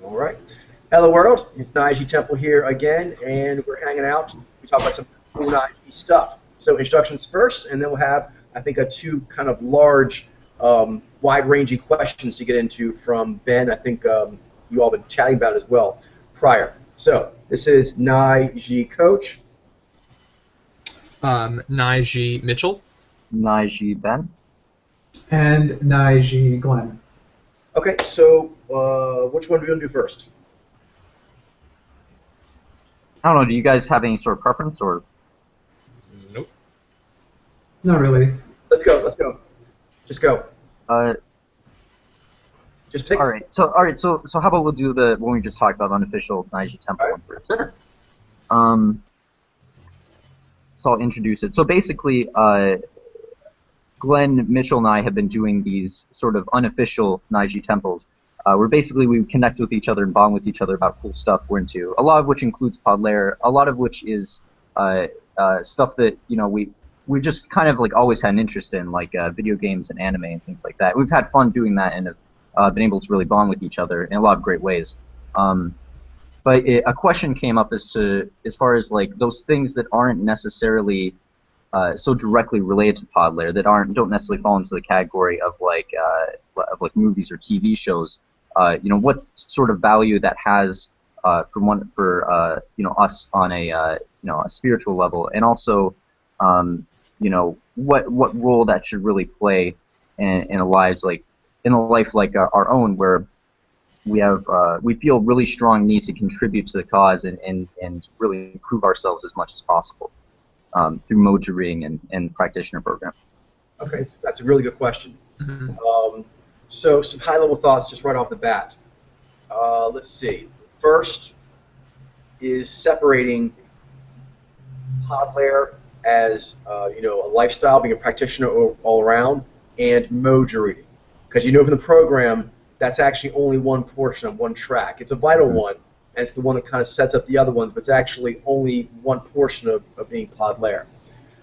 All right. Hello, world. It's Naiji Temple here again, and we're hanging out. We talk about some cool Naiji stuff. So introductions first, and then we'll have, I think, two kind of large, wide-ranging questions to get into from Ben. I think you all been chatting about it as well prior. So this is Naiji Coach. Naiji Mitchell. Naiji Ben. And Naiji Glenn. Okay, so which one are we going to do first? I don't know, do you guys have any sort of preference, or? Nope. Not really. Let's go. Just go. Just pick. All right. So how about we'll do the one we just talked about, unofficial Naiji Temple one first. Perfect. So I'll introduce it. So basically, Glenn, Mitchell, and I have been doing these sort of unofficial Naiji temples, where basically we connect with each other and bond with each other about cool stuff we're into. A lot of which includes Podlair. A lot of which is stuff that we just kind of like always had an interest in, like video games and anime and things like that. We've had fun doing that and have been able to really bond with each other in a lot of great ways. But a question came up as far as like those things that aren't necessarily so directly related to Podlair, that don't necessarily fall into the category of like movies or TV shows. What sort of value that has for us on a spiritual level, and also what role that should really play in a life like our own, where we feel really strong need to contribute to the cause and really improve ourselves as much as possible through Mojang and practitioner program. Okay, that's a really good question. Mm-hmm. So some high-level thoughts just right off the bat. Let's see. First is separating Podlair as a lifestyle, being a practitioner all around, and Mojo reading. Because from the program, that's actually only one portion of one track. It's a vital one, and it's the one that kind of sets up the other ones, but it's actually only one portion of being Podlair.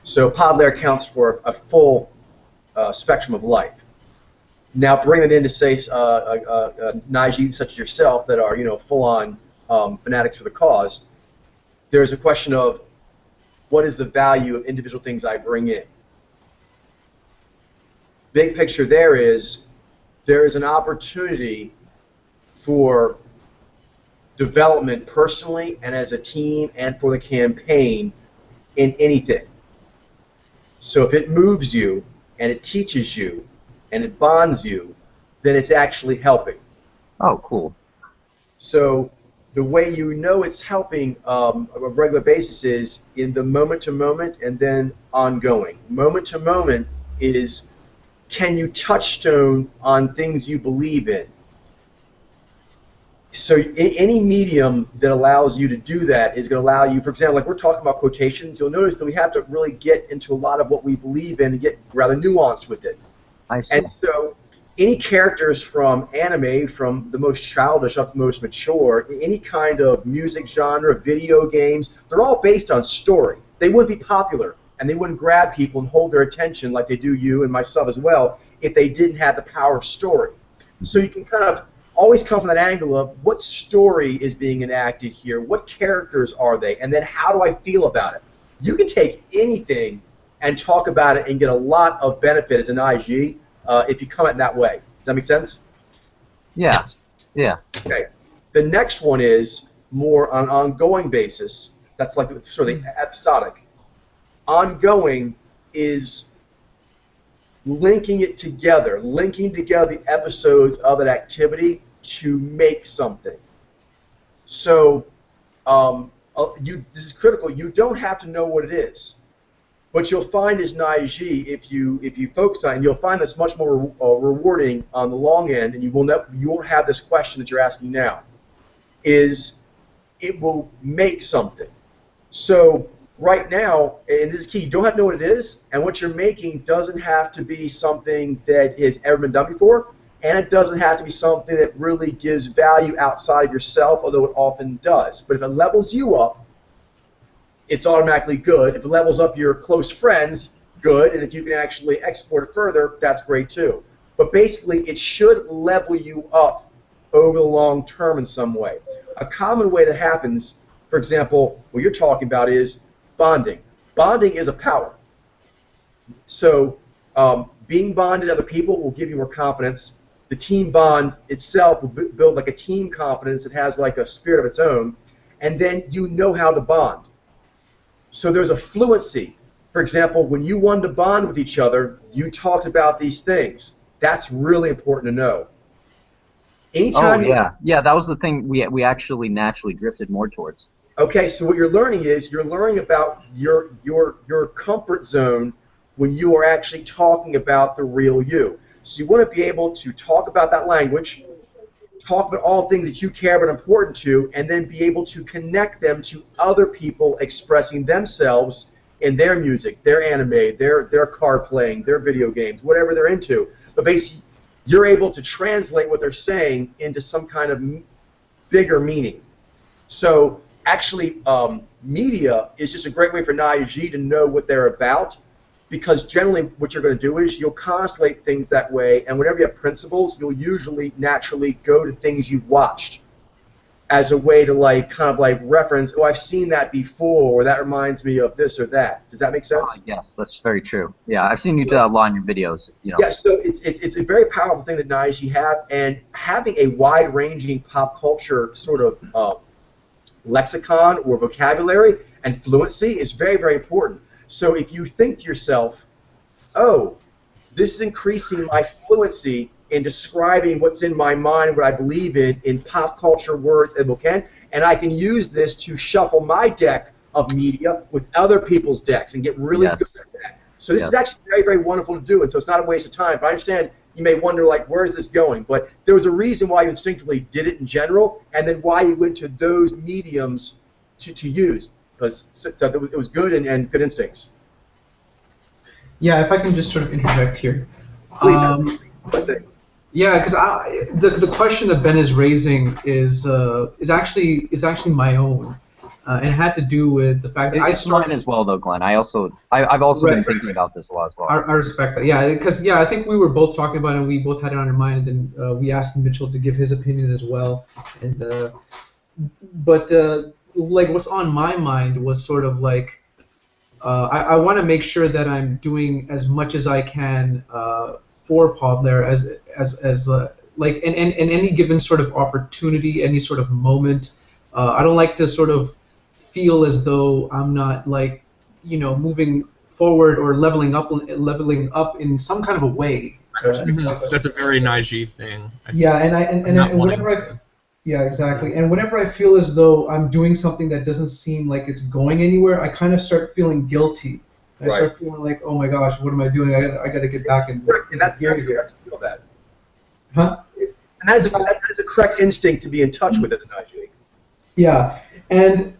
So Podlair counts for a full spectrum of life. Now bring it into, say, Naiji such as yourself that are full-on fanatics for the cause. There's a question of what is the value of individual things I bring in. Big picture there is an opportunity for development personally and as a team and for the campaign in anything. So if it moves you and it teaches you and it bonds you, then it's actually helping. Oh, cool. So the way it's helping on a regular basis is in the moment-to-moment and then ongoing. Moment-to-moment is, can you touchstone on things you believe in? So any medium that allows you to do that is going to allow you, for example, like we're talking about quotations, you'll notice that we have to really get into a lot of what we believe in and get rather nuanced with it. I see. And so any characters from anime, from the most childish up to the most mature, any kind of music genre, video games, they're all based on story. They wouldn't be popular, and they wouldn't grab people and hold their attention like they do you and myself as well if they didn't have the power of story. So you can kind of always come from that angle of what story is being enacted here, what characters are they, and then how do I feel about it? You can take anything and talk about it and get a lot of benefit as an IG if you come at it that way. Does that make sense? Yeah. Yes. Yeah. Okay. The next one is more on an ongoing basis. That's like sort of the episodic. Ongoing is linking together the episodes of an activity to make something. So this is critical. You don't have to know what it is, but you'll find as Naiji, if you focus on it, you'll find this much more rewarding on the long end, and you won't have this question that you're asking now. Is it will make something. So right now, and this is key, you don't have to know what it is, and what you're making doesn't have to be something that has ever been done before, and it doesn't have to be something that really gives value outside of yourself, although it often does. But if it levels you up, it's automatically good. If it levels up your close friends, good, and if you can actually export it further, that's great too. But basically, it should level you up over the long term in some way. A common way that happens, for example, what you're talking about is bonding. Bonding is a power. So being bonded to other people will give you more confidence. The team bond itself will build like a team confidence. It has like a spirit of its own. And then you know how to bond. So there's a fluency. For example, when you wanted to bond with each other, you talked about these things. That's really important to know. Anytime yeah, that was the thing we actually naturally drifted more towards. Okay, so what you're learning is you're learning about your comfort zone when you are actually talking about the real you. So you want to be able to talk about that language, talk about all things that you care about, important to, and then be able to connect them to other people expressing themselves in their music, their anime, their card playing, their video games, whatever they're into. But basically, you're able to translate what they're saying into some kind of bigger meaning. So actually, media is just a great way for Naiji to know what they're about, because generally what you're going to do is you'll constellate things that way, and whenever you have principles, you'll usually naturally go to things you've watched as a way to kind of reference, oh, I've seen that before, or that reminds me of this or that. Does that make sense? Yes, that's very true. Yeah, I've seen you do that a lot in your videos. You know. Yeah, so it's a very powerful thing that Naiji have, and having a wide-ranging pop culture sort of lexicon or vocabulary and fluency is very, very important. So if you think to yourself, oh, this is increasing my fluency in describing what's in my mind, what I believe in pop culture words and vocabulary, and I can use this to shuffle my deck of media with other people's decks and get really good at that. So this is actually very, very wonderful to do, and so it's not a waste of time. But I understand you may wonder, where is this going? But there was a reason why you instinctively did it in general, and then why you went to those mediums to use, because it was good and good instincts. Yeah, if I can just sort of interject here. Please. Yeah, because the question that Ben is raising is actually my own, and it had to do with the fact that I started mine as well, though, Glenn. I've also been thinking about this a lot as well. I respect that. Yeah, because I think we were both talking about it, and we both had it on our mind, and then we asked Mitchell to give his opinion as well. And but what's on my mind was sort of I want to make sure that I'm doing as much as I can for Podler as in any given sort of opportunity, any sort of moment. I don't like to sort of feel as though I'm not moving forward or leveling up in some kind of a way. That's a very Naiji thing. Yeah, and whenever exactly. And whenever I feel as though I'm doing something that doesn't seem like it's going anywhere, I kind of start feeling guilty. I start feeling like, oh my gosh, what am I doing? I got to get back and that's correct to feel that. Huh? And that is a correct instinct to be in touch with it in Naiji. Yeah, and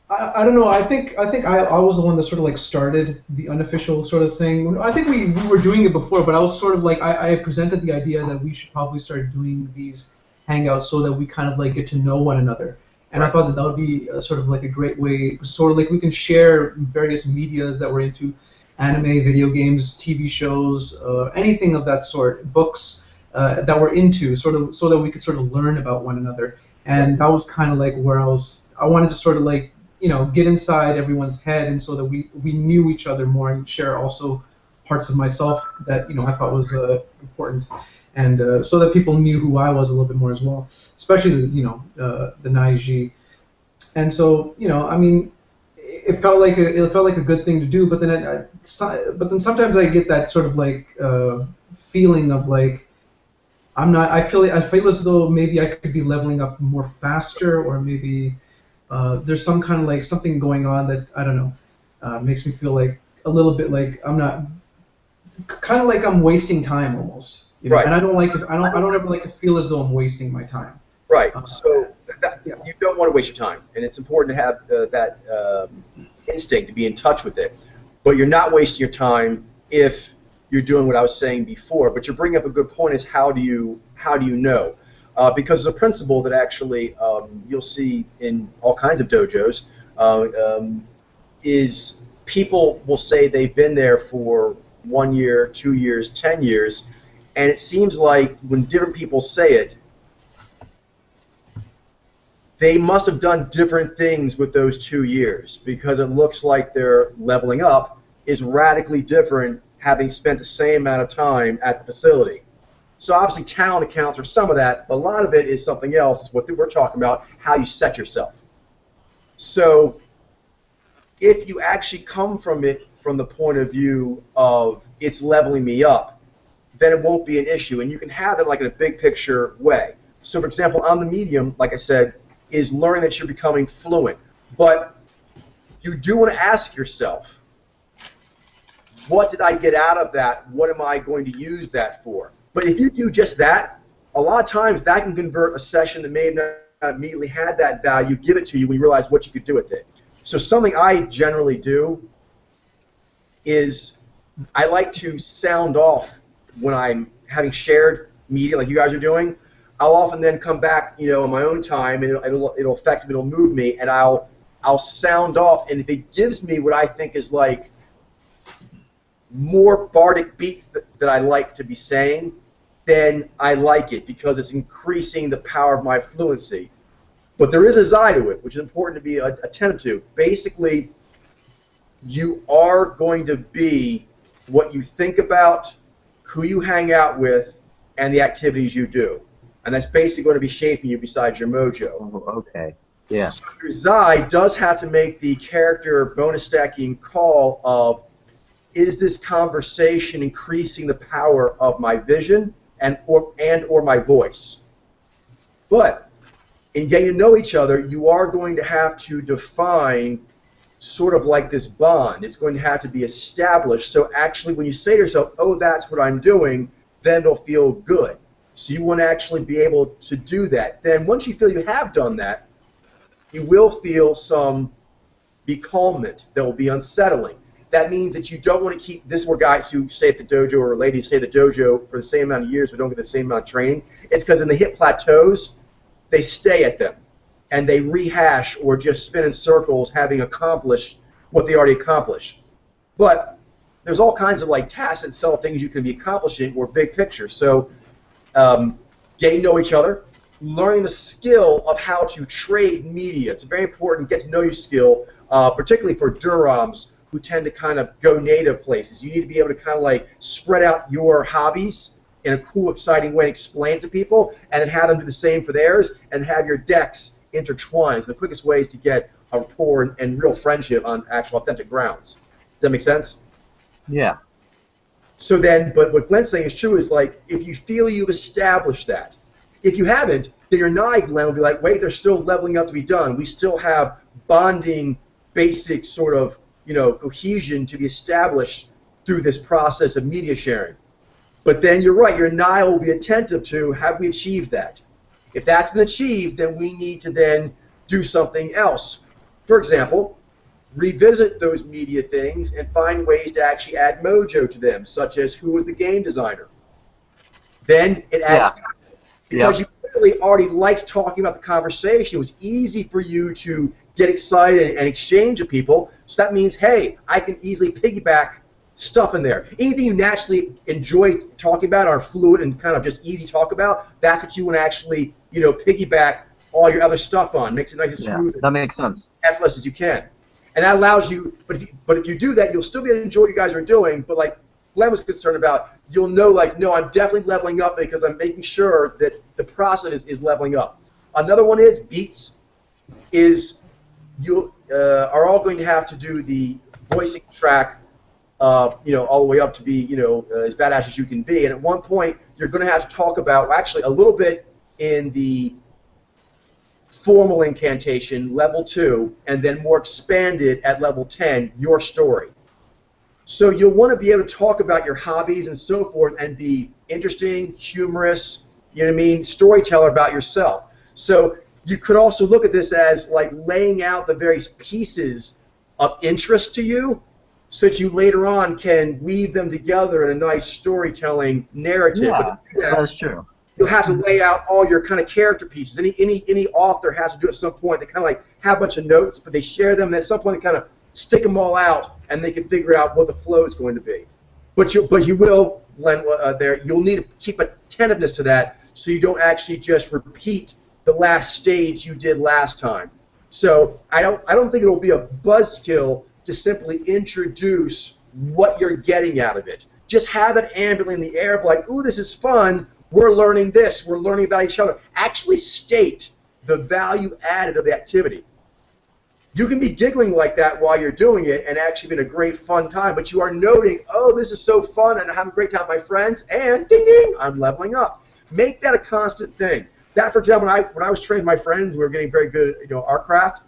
I don't know. I think I was the one that sort of started the unofficial sort of thing. I think we were doing it before, but I was sort of I presented the idea that we should probably start doing these hangouts so that we kind of get to know one another. And I thought that would be sort of a great way, sort of we can share various medias that we're into, anime, video games, TV shows, anything of that sort, books that we're into, sort of so that we could sort of learn about one another. And that was kind of where I wanted to sort of get inside everyone's head, and so that we knew each other more and share also parts of myself that I thought was important. And so that people knew who I was a little bit more as well, especially the Naiji. And so I mean, it felt like a good thing to do. But then sometimes I get that sort of feeling of I'm not. I feel as though maybe I could be leveling up more faster, or maybe there's some kind of something going on that I don't know makes me feel a little bit I'm not kind of I'm wasting time almost. Right. And I don't ever like to feel as though I'm wasting my time. Right. So you don't want to waste your time, and it's important to have that instinct to be in touch with it. But you're not wasting your time if you're doing what I was saying before. But you're bringing up a good point: is how do you know? Because there's a principle that actually you'll see in all kinds of dojos is people will say they've been there for 1 year, 2 years, 10 years. And it seems like when different people say it, they must have done different things with those 2 years, because it looks like their leveling up is radically different having spent the same amount of time at the facility. So obviously talent accounts for some of that, but a lot of it is something else. It's what we're talking about, how you set yourself. So if you actually come from it from the point of view of it's leveling me up, then it won't be an issue, and you can have it like in a big picture way. So for example, on the medium, like I said, is learning that you're becoming fluent. But you do want to ask yourself, what did I get out of that? What am I going to use that for? But if you do just that, a lot of times that can convert a session that may have not immediately had that value, give it to you when you realize what you could do with it. So something I generally do is I like to sound off when I'm having shared media like you guys are doing. I'll often then come back, on my own time, and it'll affect me, it'll move me, and I'll sound off, and if it gives me what I think is like more bardic beats that I like to be saying, then I like it because it's increasing the power of my fluency. But there is a side to it, which is important to be attentive to. Basically, you are going to be what you think about, who you hang out with, and the activities you do. And that's basically going to be shaping you besides your mojo. Oh, okay. Yeah. So your Zai does have to make the character bonus stacking call of, is this conversation increasing the power of my vision and or my voice? But in getting to know each other, you are going to have to define sort of like this bond. It's going to have to be established. So actually when you say to yourself, oh, that's what I'm doing, then it'll feel good. So you want to actually be able to do that. Then once you feel you have done that, you will feel some becalmment that will be unsettling. That means that you don't want to keep, this is where guys who stay at the dojo or ladies stay at the dojo for the same amount of years but don't get the same amount of training. It's because in the hit plateaus, they stay at them and they rehash or just spin in circles having accomplished what they already accomplished. But there's all kinds of like tacit subtle things you can be accomplishing or big picture. So getting to know each other, learning the skill of how to trade media. It's a very important get to know you skill, particularly for Durams who tend to kind of go native places. You need to be able to kind of like spread out your hobbies in a cool, exciting way and explain it to people, and then have them do the same for theirs, and have your decks intertwined. It's the quickest ways to get a rapport and real friendship on actual authentic grounds. Does that make sense? Yeah. So then, but what Glenn's saying is true, is like, if you feel you've established that, if you haven't, then your Nye Glenn will be like, wait, there's still leveling up to be done. We still have bonding, basic sort of, cohesion to be established through this process of media sharing. But then you're right, your Nye will be attentive to, have we achieved that? If that's been achieved, then we need to then do something else. For example, revisit those media things and find ways to actually add mojo to them, such as who was the game designer. Then it adds because you clearly already liked talking about the conversation. It was easy for you to get excited and exchange with people. So that means, hey, I can easily piggyback stuff in there. Anything you naturally enjoy talking about, are fluid and kind of just easy talk about, that's what you want to actually, piggyback all your other stuff on. Makes it nice and smooth. That makes sense. Effortless as you can. And that allows you, but if you do that, you'll still be able to enjoy what you guys are doing, but like Glenn was concerned about, you'll know, like, no, I'm definitely leveling up because I'm making sure that the process is leveling up. Another one is beats, is you are all going to have to do the voicing track, all the way up to be, as badass as you can be. And at one point, you're going to have to talk about, actually, a little bit in the formal incantation, level 2, and then more expanded at level 10, your story. So you'll want to be able to talk about your hobbies and so forth and be interesting, humorous, storyteller about yourself. So you could also look at this as like laying out the various pieces of interest to you so that you later on can weave them together in a nice storytelling narrative. Yeah, that's true. You'll have to lay out all your kind of character pieces. Any author has to do it at some point. They kind of like have a bunch of notes, but they share them, and at some point they kind of stick them all out, and they can figure out what the flow is going to be. But you will, Glenn, you'll need to keep attentiveness to that so you don't actually just repeat the last stage you did last time. So I don't think it'll be a buzzkill to simply introduce what you're getting out of it. Just have it ambulantly in the air, like, ooh, this is fun. We're learning this. We're learning about each other. Actually state the value added of the activity. You can be giggling like that while you're doing it and actually being a great fun time, but you are noting, oh, this is so fun and I'm having a great time with my friends, and ding ding, I'm leveling up. Make that a constant thing. That, for example, when I was training my friends, we were getting very good at our craft.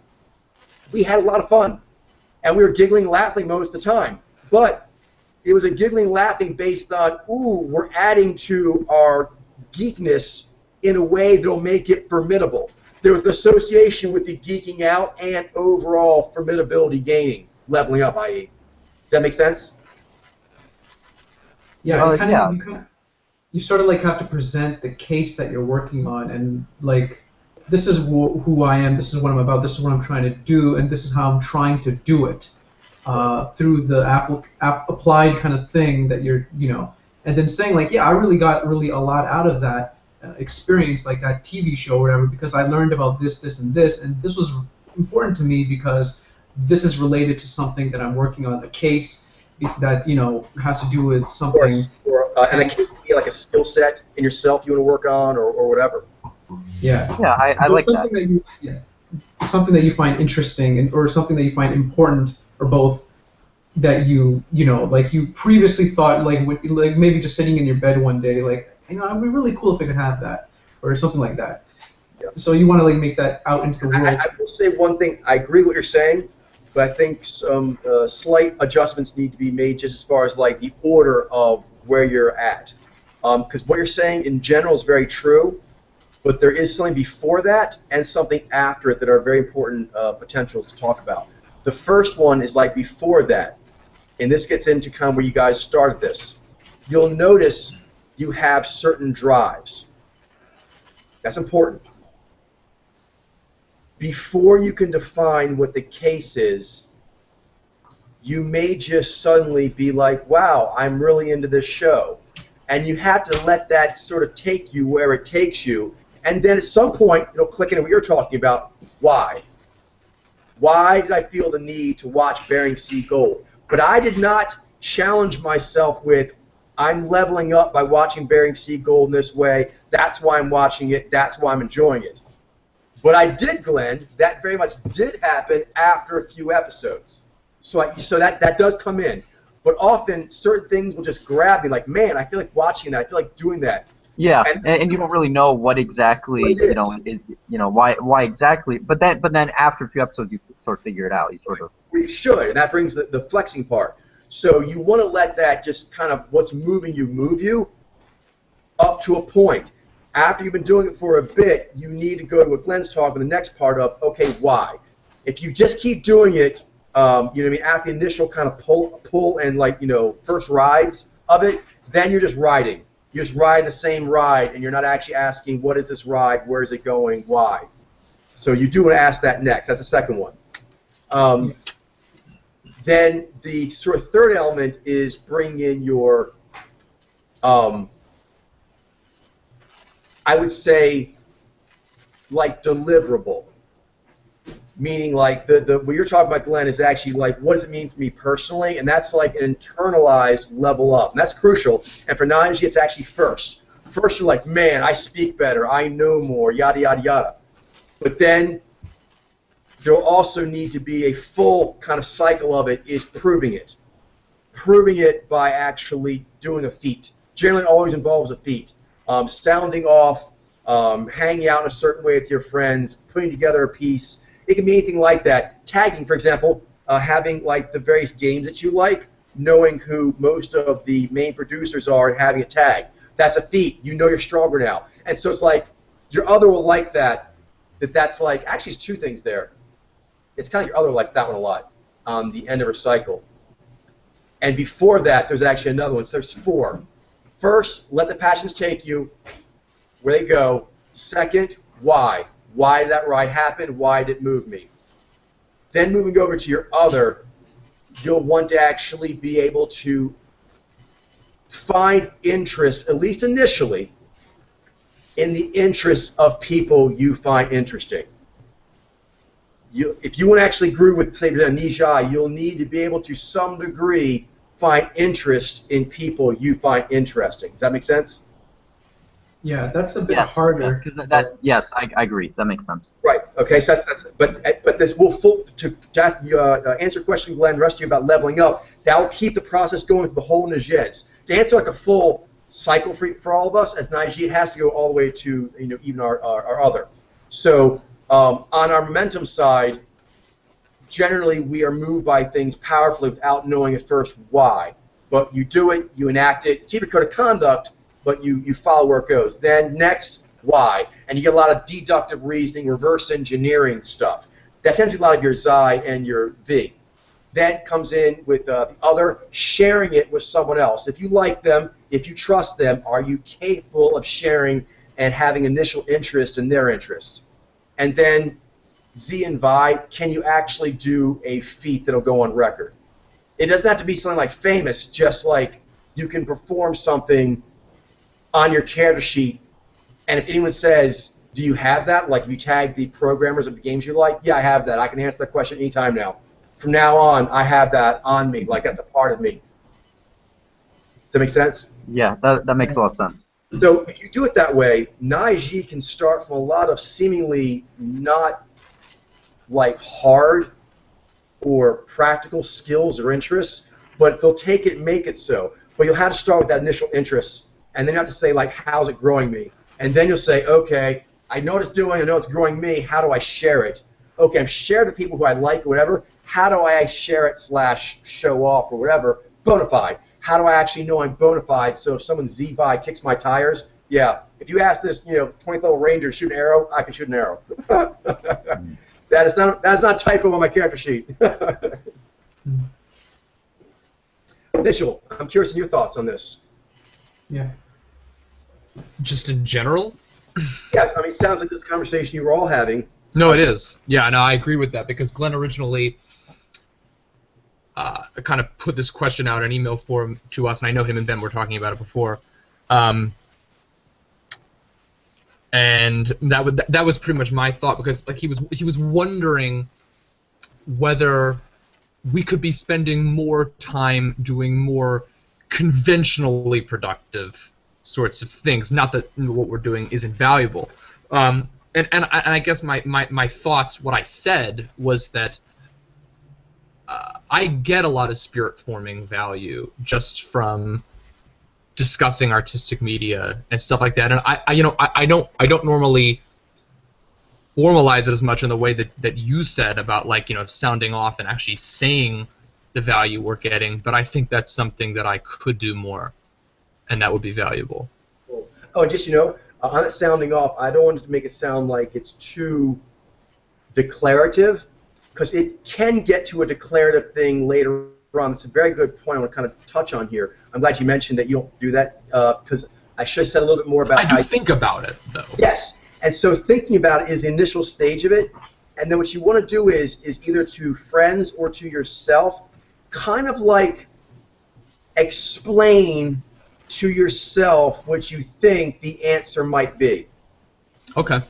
We had a lot of fun, and we were giggling, laughing most of the time. But it was a giggling, laughing based on, ooh, we're adding to our geekness in a way that'll make it formidable. There was the association with the geeking out and overall formidability gaining, leveling up, i.e. Does that make sense? Yeah, it's kind of, you sort of like have to present the case that you're working on, and like, this is who I am, this is what I'm about, this is what I'm trying to do, and this is how I'm trying to do it through the applied kind of thing that you're, and then saying like, yeah, I really got a lot out of that experience, like that TV show or whatever, because I learned about this, this, and this was important to me because this is related to something that I'm working on, a case that has to do with something. Of course. And it can be like a skill set in yourself you want to work on, or whatever. Yeah, I like that. Something that you find interesting, or something that you find important, or both, that like you previously thought, like maybe just sitting in your bed one day, like, it'd be really cool if I could have that, or something like that. Yeah. So you want to like make that out into the world. I will say one thing. I agree with what you're saying, but I think some slight adjustments need to be made just as far as like the order of where you're at. Because what you're saying in general is very true, but there is something before that and something after it that are very important potentials to talk about. The first one is like before that, and this gets into kind of where you guys started this. You'll notice you have certain drives. That's important. Before you can define what the case is, you may just suddenly be like, wow, I'm really into this show. And you have to let that sort of take you where it takes you. And then at some point, it'll click into what you're talking about. Why? Why did I feel the need to watch Bering Sea Gold? But I did not challenge myself with, I'm leveling up by watching Bering Sea Gold in this way. That's why I'm watching it. That's why I'm enjoying it. But I did, Glenn, that very much did happen after a few episodes. So that does come in. But often, certain things will just grab me, like, man, I feel like watching that. I feel like doing that. Yeah, and you don't really know what exactly, why exactly. But then after a few episodes, you sort of figure it out. You sort of. We should, and that brings the flexing part. So you want to let that just kind of what's moving you move you up to a point. After you've been doing it for a bit, you need to go to what Glenn's talking, the next part of, okay, why? If you just keep doing it, after the initial kind of pull and first rides of it, then you're just riding. You just ride the same ride, and you're not actually asking, what is this ride, where is it going, why? So you do want to ask that next. That's the second one. Then the sort of third element is bring in your, I would say, like deliverable. Meaning like what you're talking about, Glenn, is actually like, what does it mean for me personally? And that's like an internalized level up. And that's crucial. And for Nine-G, it's actually first. First, you're like, man, I speak better, I know more, yada, yada, yada. But then there'll also need to be a full kind of cycle of it is proving it. Proving it by actually doing a feat. Generally, it always involves a feat. Sounding off, hanging out in a certain way with your friends, putting together a piece. It can be anything like that. Tagging, for example, having like the various games that you like, knowing who most of the main producers are and having a tag. That's a feat. You know you're stronger now. And so it's like your other will like that. That's like, actually it's two things there. It's kind of your other likes that one a lot on the end of her cycle. And before that, there's actually another one. So there's four. First, let the passions take you where they go. Second, why? Why did that ride happen? Why did it move me? Then moving over to your other, you'll want to actually be able to find interest, at least initially, in the interests of people you find interesting. If you want to actually agree with, say, Nijai, you'll need to be able to some degree find interest in people you find interesting. Does that make sense? Yeah, that's a bit Yes, harder. yes, I agree. That makes sense. Right. Okay. So but this will to answer your question, Glenn, rest of you about leveling up. That will keep the process going for the whole Najez. To answer like a full cycle for all of us as Najee, it has to go all the way to even our other. So on our momentum side, generally we are moved by things powerfully without knowing at first why. But you do it, you enact it, keep a code of conduct, but you follow where it goes. Then next, why? And you get a lot of deductive reasoning, reverse engineering stuff. That tends to be a lot of your Xi and your V. Then comes in with the other, sharing it with someone else. If you like them, if you trust them, are you capable of sharing and having initial interest in their interests? And then Z and Vi, can you actually do a feat that'll go on record? It doesn't have to be something like famous, just like you can perform something on your character sheet, and if anyone says, do you have that? Like if you tag the programmers of the games you like, yeah, I have that. I can answer that question anytime now. From now on, I have that on me, like that's a part of me. Does that make sense? Yeah, that makes a lot of sense. So if you do it that way, Naiji can start from a lot of seemingly not like hard or practical skills or interests, but they'll take it and make it so. But you'll have to start with that initial interest, and then you have to say, like, how's it growing me? And then you'll say, okay, I know what it's doing, I know it's growing me, how do I share it? Okay, I'm sharing with people who I like or whatever, how do I share it / show off or whatever? Bonafide. How do I actually know I'm bona fide? So if someone Z-Buy kicks my tires, yeah. If you ask this, 20th level ranger to shoot an arrow, I can shoot an arrow. That is not typo on my character sheet. Mitchell, I'm curious in your thoughts on this. Yeah. Just in general? Yes, I mean, it sounds like this conversation you were all having. No, it is. Yeah, no, I agree with that because Glenn originally kind of put this question out in email form to us, and I know him and Ben were talking about it before. And that was pretty much my thought because like he was wondering whether we could be spending more time doing more conventionally productive sorts of things. Not that what we're doing isn't valuable. And I guess my thoughts, what I said was that I get a lot of spirit forming value just from discussing artistic media and stuff like that. And I don't normally formalize it as much in the way that you said about like sounding off and actually saying the value we're getting. But I think that's something that I could do more, and that would be valuable. Oh, and just on it sounding off, I don't want to make it sound like it's too declarative, because it can get to a declarative thing later on. It's a very good point I want to kind of touch on here. I'm glad you mentioned that you don't do that, because I should have said a little bit more about I do think about it, though. Yes, and so thinking about it is the initial stage of it, and then what you want to do is either to friends or to yourself, kind of like explain to yourself what you think the answer might be. Okay.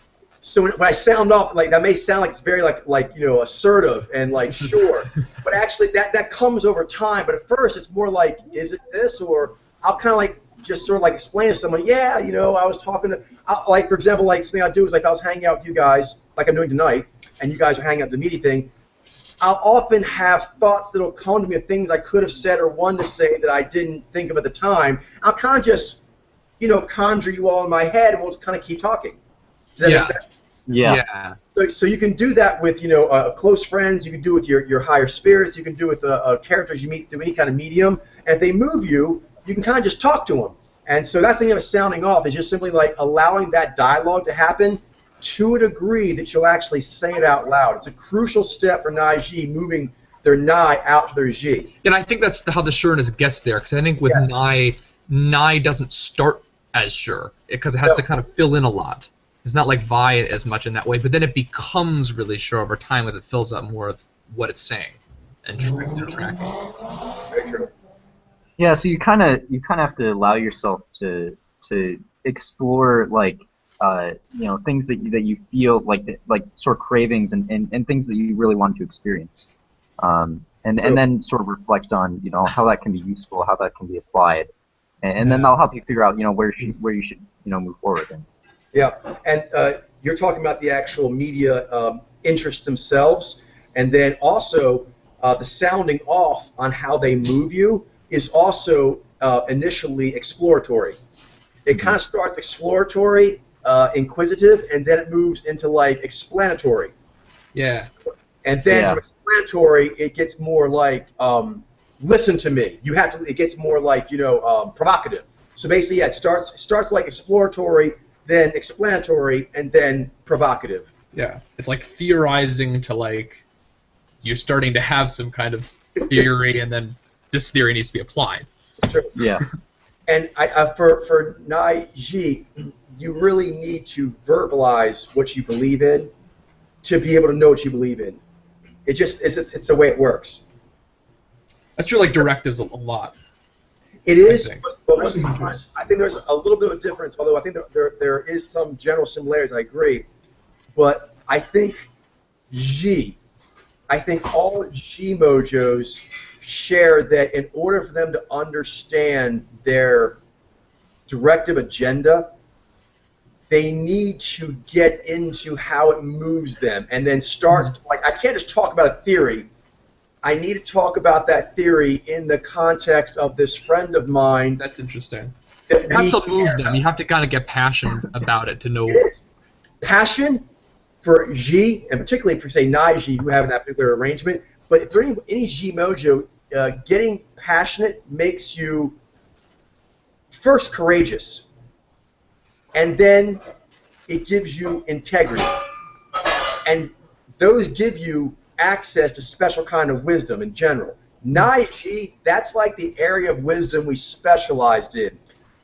So when I sound off, like that may sound like it's very like assertive and like sure, but actually that comes over time. But at first it's more like, is it this? Or I'll kind of like just sort of like explain to someone, yeah, I was talking to, like for example, like something I do is like I was hanging out with you guys, like I'm doing tonight, and you guys are hanging out at the media thing. I'll often have thoughts that'll come to me of things I could have said or wanted to say that I didn't think of at the time. I'll kind of just, conjure you all in my head, and we'll just kind of keep talking. Does that make sense? Yeah. So you can do that with, close friends. You can do it with your higher spirits. You can do it with characters you meet through any kind of medium. And if they move you, you can kind of just talk to them. And so that's the thing of sounding off is just simply like allowing that dialogue to happen to a degree that you'll actually say it out loud. It's a crucial step for Nai moving their Nai out to their Ji. And I think that's how the sureness gets there, because I think with Nai doesn't start as sure, because it has to kind of fill in a lot. It's not like Vi as much in that way, but then it becomes really sure over time as it fills up more of what it's saying and tracking. Very true. Yeah, so you kind of have to allow yourself to explore like things that you feel like sort of cravings and things that you really want to experience, and then sort of reflect on how that can be useful, how that can be applied, and then that'll help you figure out where you should move forward. Yeah, and you're talking about the actual media interests themselves, and then also the sounding off on how they move you is also initially exploratory. It kind of starts exploratory, inquisitive, and then it moves into like explanatory. Yeah. And then from explanatory, it gets more like listen to me. You have to. It gets more like provocative. So basically, yeah, it starts like exploratory, then explanatory, and then provocative. Yeah, it's like theorizing to like you're starting to have some kind of theory, and then this theory needs to be applied. Sure. Yeah. And for Naiji, you really need to verbalize what you believe in to be able to know what you believe in. It's the way it works. That's true, like directives a lot. It is, think. but I think there's a little bit of a difference, although I think there is some general similarities, I agree. But I think all G mojos share that in order for them to understand their directive agenda, they need to get into how it moves them and then start, like, I can't just talk about a theory. I need to talk about that theory in the context of this friend of mine. That's interesting. You have to move them. You have to kind of get passionate about it to know. Passion for G, and particularly for, say, Naiji, who have in that particular arrangement, but for any G mojo, getting passionate makes you first courageous, and then it gives you integrity, and those give you access to special kind of wisdom in general. Naiji, that's like the area of wisdom we specialized in,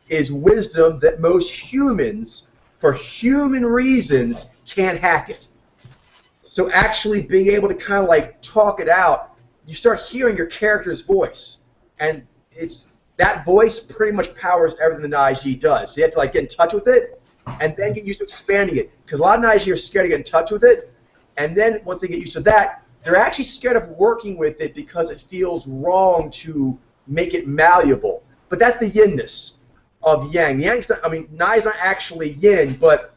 is wisdom that most humans, for human reasons, can't hack it. So actually being able to kind of like talk it out, you start hearing your character's voice, and that voice pretty much powers everything the Naiji does. So you have to like get in touch with it, and then get used to expanding it. Because a lot of Naiji are scared to get in touch with it, and then once they get used to that, they're actually scared of working with it because it feels wrong to make it malleable. But that's the yin-ness of yang. Yang's not, Nai's not actually yin, but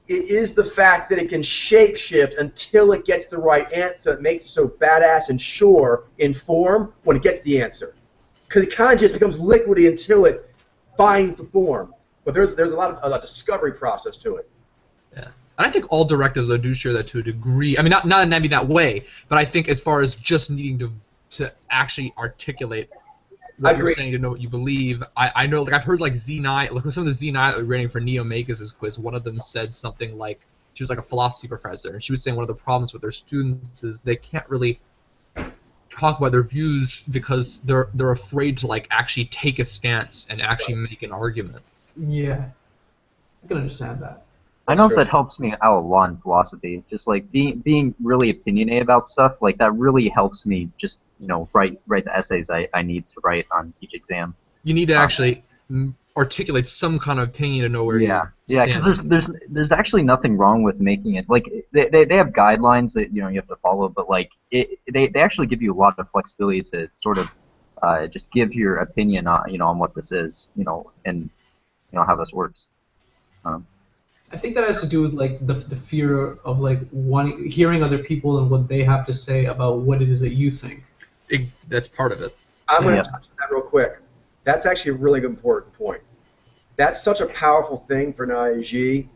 it is the fact that it can shape-shift until it gets the right answer that makes it so badass and sure in form when it gets the answer. Because it kind of just becomes liquidy until it finds the form. But there's a lot of a discovery process to it. Yeah. And I think all directives do share that to a degree. I mean, not in that way, but I think as far as just needing to actually articulate what you're saying to know what you believe. I know, like, I've heard, like, Z9, like, some of the Z9 that were running for Neo Magus' quiz, one of them said something like, she was like a philosophy professor, and she was saying one of the problems with their students is they can't really talk about their views because they're afraid to, like, actually take a stance and actually make an argument. Yeah, I can understand that. I know that helps me out a lot in philosophy. Just like being really opinionated about stuff, like that really helps me just write the essays I need to write on each exam. You need to actually articulate some kind of opinion to know where you stand. Yeah, because there's actually nothing wrong with making it. Like they have guidelines that you have to follow, but like they actually give you a lot of flexibility to sort of just give your opinion on on what this is, and how this works. I think that has to do with like the fear of like hearing other people and what they have to say about what it is that you think. That's part of it. I'm going to touch on that real quick. That's actually a really important point. That's such a powerful thing for Naiji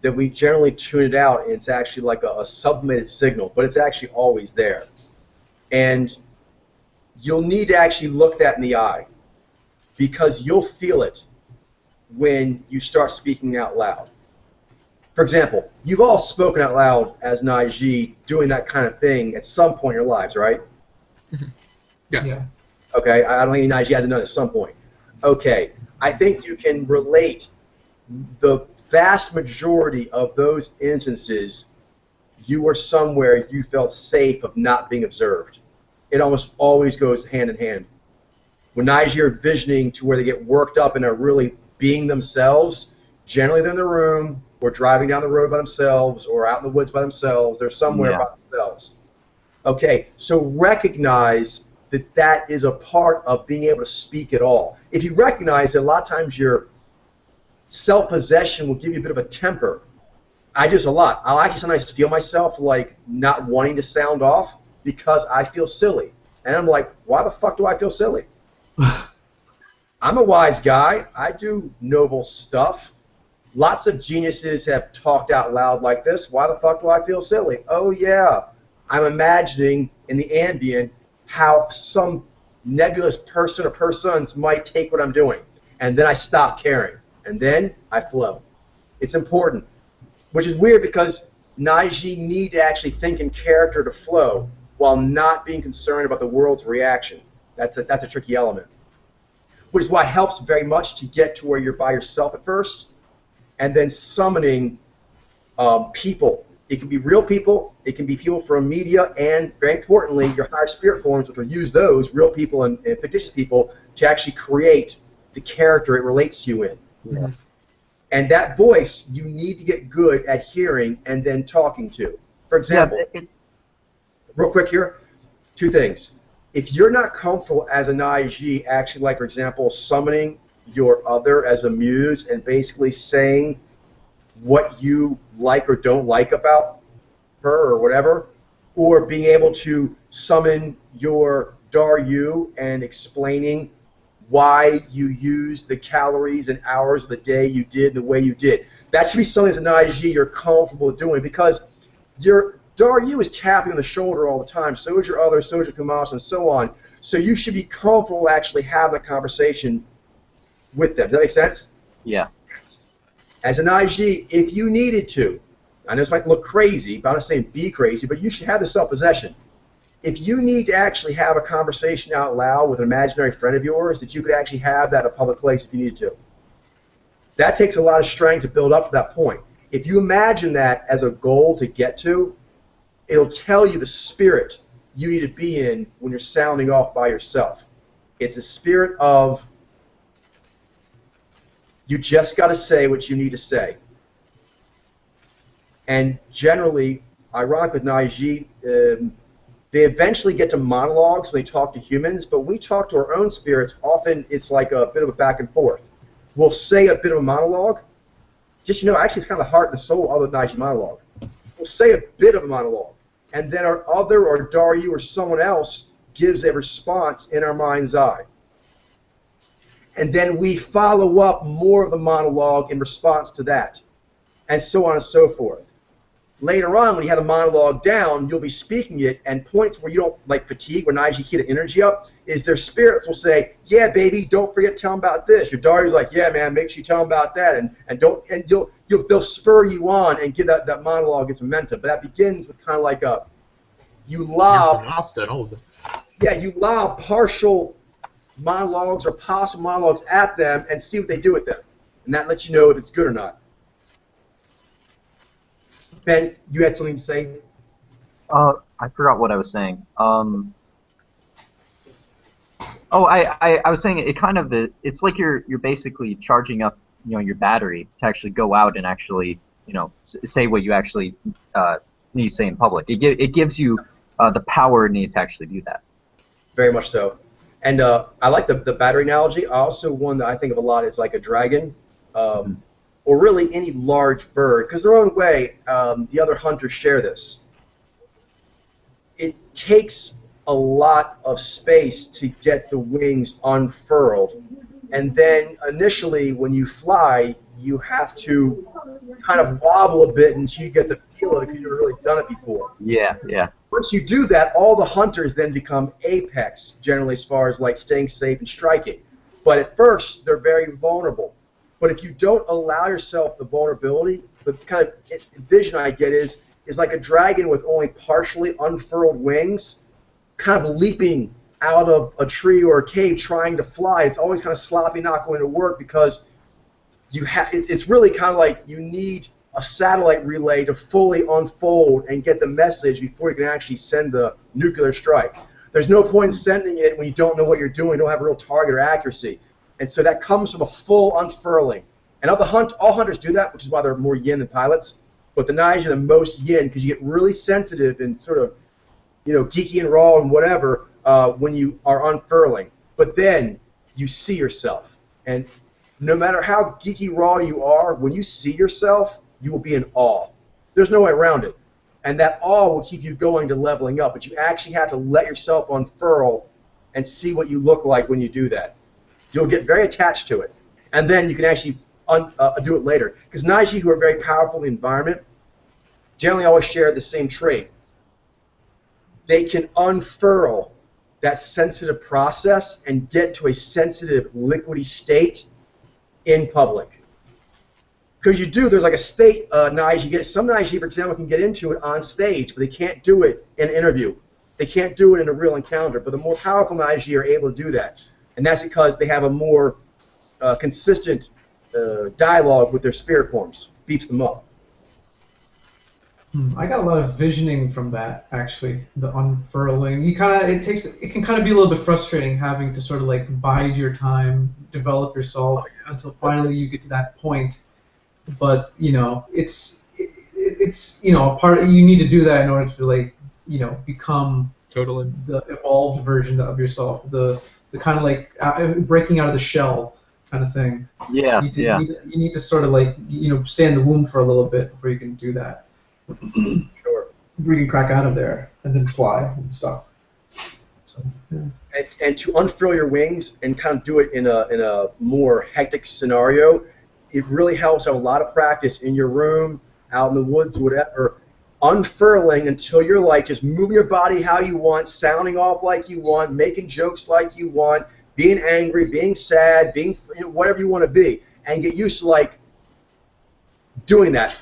that we generally tune it out, and it's actually like a sublimated signal, but it's actually always there. And you'll need to actually look that in the eye, because you'll feel it when you start speaking out loud. For example, you've all spoken out loud as Naiji doing that kind of thing at some point in your lives, right? Yes. Yeah. Okay, I don't think Naiji hasn't done it at some point. Okay, I think you can relate the vast majority of those instances you were somewhere you felt safe of not being observed. It almost always goes hand in hand. When Naiji are visioning to where they get worked up and are really being themselves, generally they're in the room or driving down the road by themselves, or out in the woods by themselves. They're somewhere Yeah. by themselves. Okay, so recognize that that is a part of being able to speak at all. If you recognize that a lot of times your self-possession will give you a bit of a temper, I do this a lot. I'll actually sometimes feel myself like not wanting to sound off because I feel silly. And I'm like, why the fuck do I feel silly? I'm a wise guy. I do noble stuff. Lots of geniuses have talked out loud like this. Why the fuck do I feel silly? Oh, yeah. I'm imagining in the ambient how some nebulous person or persons might take what I'm doing. And then I stop caring. And then I flow. It's important. Which is weird because Naiji need to actually think in character to flow while not being concerned about the world's reaction. That's a tricky element. Which is why it helps very much to get to where you're by yourself at first, and then summoning people. It can be real people, it can be people from media, and very importantly, your higher spirit forms, which will use those, real people and fictitious people, to actually create the character it relates to you in. Yes. And that voice, you need to get good at hearing and then talking to. For example, real quick here, two things. If you're not comfortable as an IG, actually, like, for example, summoning your other as a muse and basically saying what you like or don't like about her or whatever, or being able to summon your Daryu and explaining why you used the calories and hours of the day you did the way you did. That should be something as an IG you're comfortable doing, because your Daryu is tapping on the shoulder all the time, so is your other, so is your Fumas, and so on. So you should be comfortable actually having a conversation with them. Does that make sense? Yeah. As an IG, if you needed to, I know this might look crazy, but I'm not saying be crazy, but you should have the self-possession. If you need to actually have a conversation out loud with an imaginary friend of yours, that you could actually have that in a public place if you needed to. That takes a lot of strength to build up to that point. If you imagine that as a goal to get to, it'll tell you the spirit you need to be in when you're sounding off by yourself. It's a spirit of you just got to say what you need to say. And generally, ironically with Naiji, they eventually get to monologues when they talk to humans, but when we talk to our own spirits, often it's like a bit of a back and forth. We'll say a bit of a monologue. Just, actually it's kind of the heart and the soul of the Naiji monologue. We'll say a bit of a monologue, and then our other or Daryu or someone else gives a response in our mind's eye. And then we follow up more of the monologue in response to that, and so on and so forth. Later on, when you have the monologue down, you'll be speaking it, and points where you don't like fatigue, where Naiji keep the energy up, is their spirits will say, "Yeah, baby, don't forget to tell them about this." Your Daryu's like, "Yeah, man, make sure you tell them about that," and they'll spur you on and give that monologue its momentum. But that begins with kind of like you lob partial monologues or possible monologues at them and see what they do with them, and that lets you know if it's good or not. Ben, you had something to say? I forgot what I was saying. I was saying it kind of it's like you're basically charging up your battery to actually go out and actually say what you actually need to say in public. It gives you the power needed to actually do that. Very much so. And I like the battery analogy. Also, one that I think of a lot is like a dragon. Or really any large bird, because their own way, the other hunters share this. It takes a lot of space to get the wings unfurled, and then initially when you fly, you have to kind of wobble a bit until you get the feel of it because you've really done it before. Yeah, yeah. Once you do that, all the hunters then become apex, generally as far as like staying safe and striking. But at first, they're very vulnerable. But if you don't allow yourself the vulnerability, the kind of vision I get is like a dragon with only partially unfurled wings, kind of leaping out of a tree or a cave trying to fly. It's always kind of sloppy, not going to work, because it's really kind of like you need a satellite relay to fully unfold and get the message before you can actually send the nuclear strike. There's no point in sending it when you don't know what you're doing, don't have a real target or accuracy. And so that comes from a full unfurling. And all hunters do that, which is why they're more yin than pilots. But the Naiji are the most yin because you get really sensitive and sort of, geeky and raw and whatever when you are unfurling. But then you see yourself. And no matter how geeky raw you are, when you see yourself, you will be in awe. There's no way around it. And that awe will keep you going to leveling up. But you actually have to let yourself unfurl and see what you look like when you do that. You'll get very attached to it. And then you can actually do it later. Because Naiji, who are very powerful in the environment, generally always share the same trait. They can unfurl that sensitive process and get to a sensitive, liquidy state in public. Because there's like a state Naiji. Some Naiji, for example, can get into it on stage, but they can't do it in an interview. They can't do it in a real encounter. But the more powerful Naiji are able to do that. And that's because they have a more consistent dialogue with their spirit forms. Beeps them up. I got a lot of visioning from that, actually. The unfurling. It can kind of be a little bit frustrating having to sort of like bide your time, develop yourself until finally you get to that point. But it's a part. You need to do that in order to become Totally. the evolved version of yourself. The kind of like breaking out of the shell kind of thing. Yeah, You need to sort of like stay in the womb for a little bit before you can do that. Sure. We can crack out of there and then fly and stuff. So, yeah. And to unfurl your wings and kind of do it in a more hectic scenario, it really helps have a lot of practice in your room, out in the woods, whatever, unfurling until you're like just moving your body how you want, sounding off like you want, making jokes like you want, being angry, being sad, being whatever you want to be, and get used to like doing that.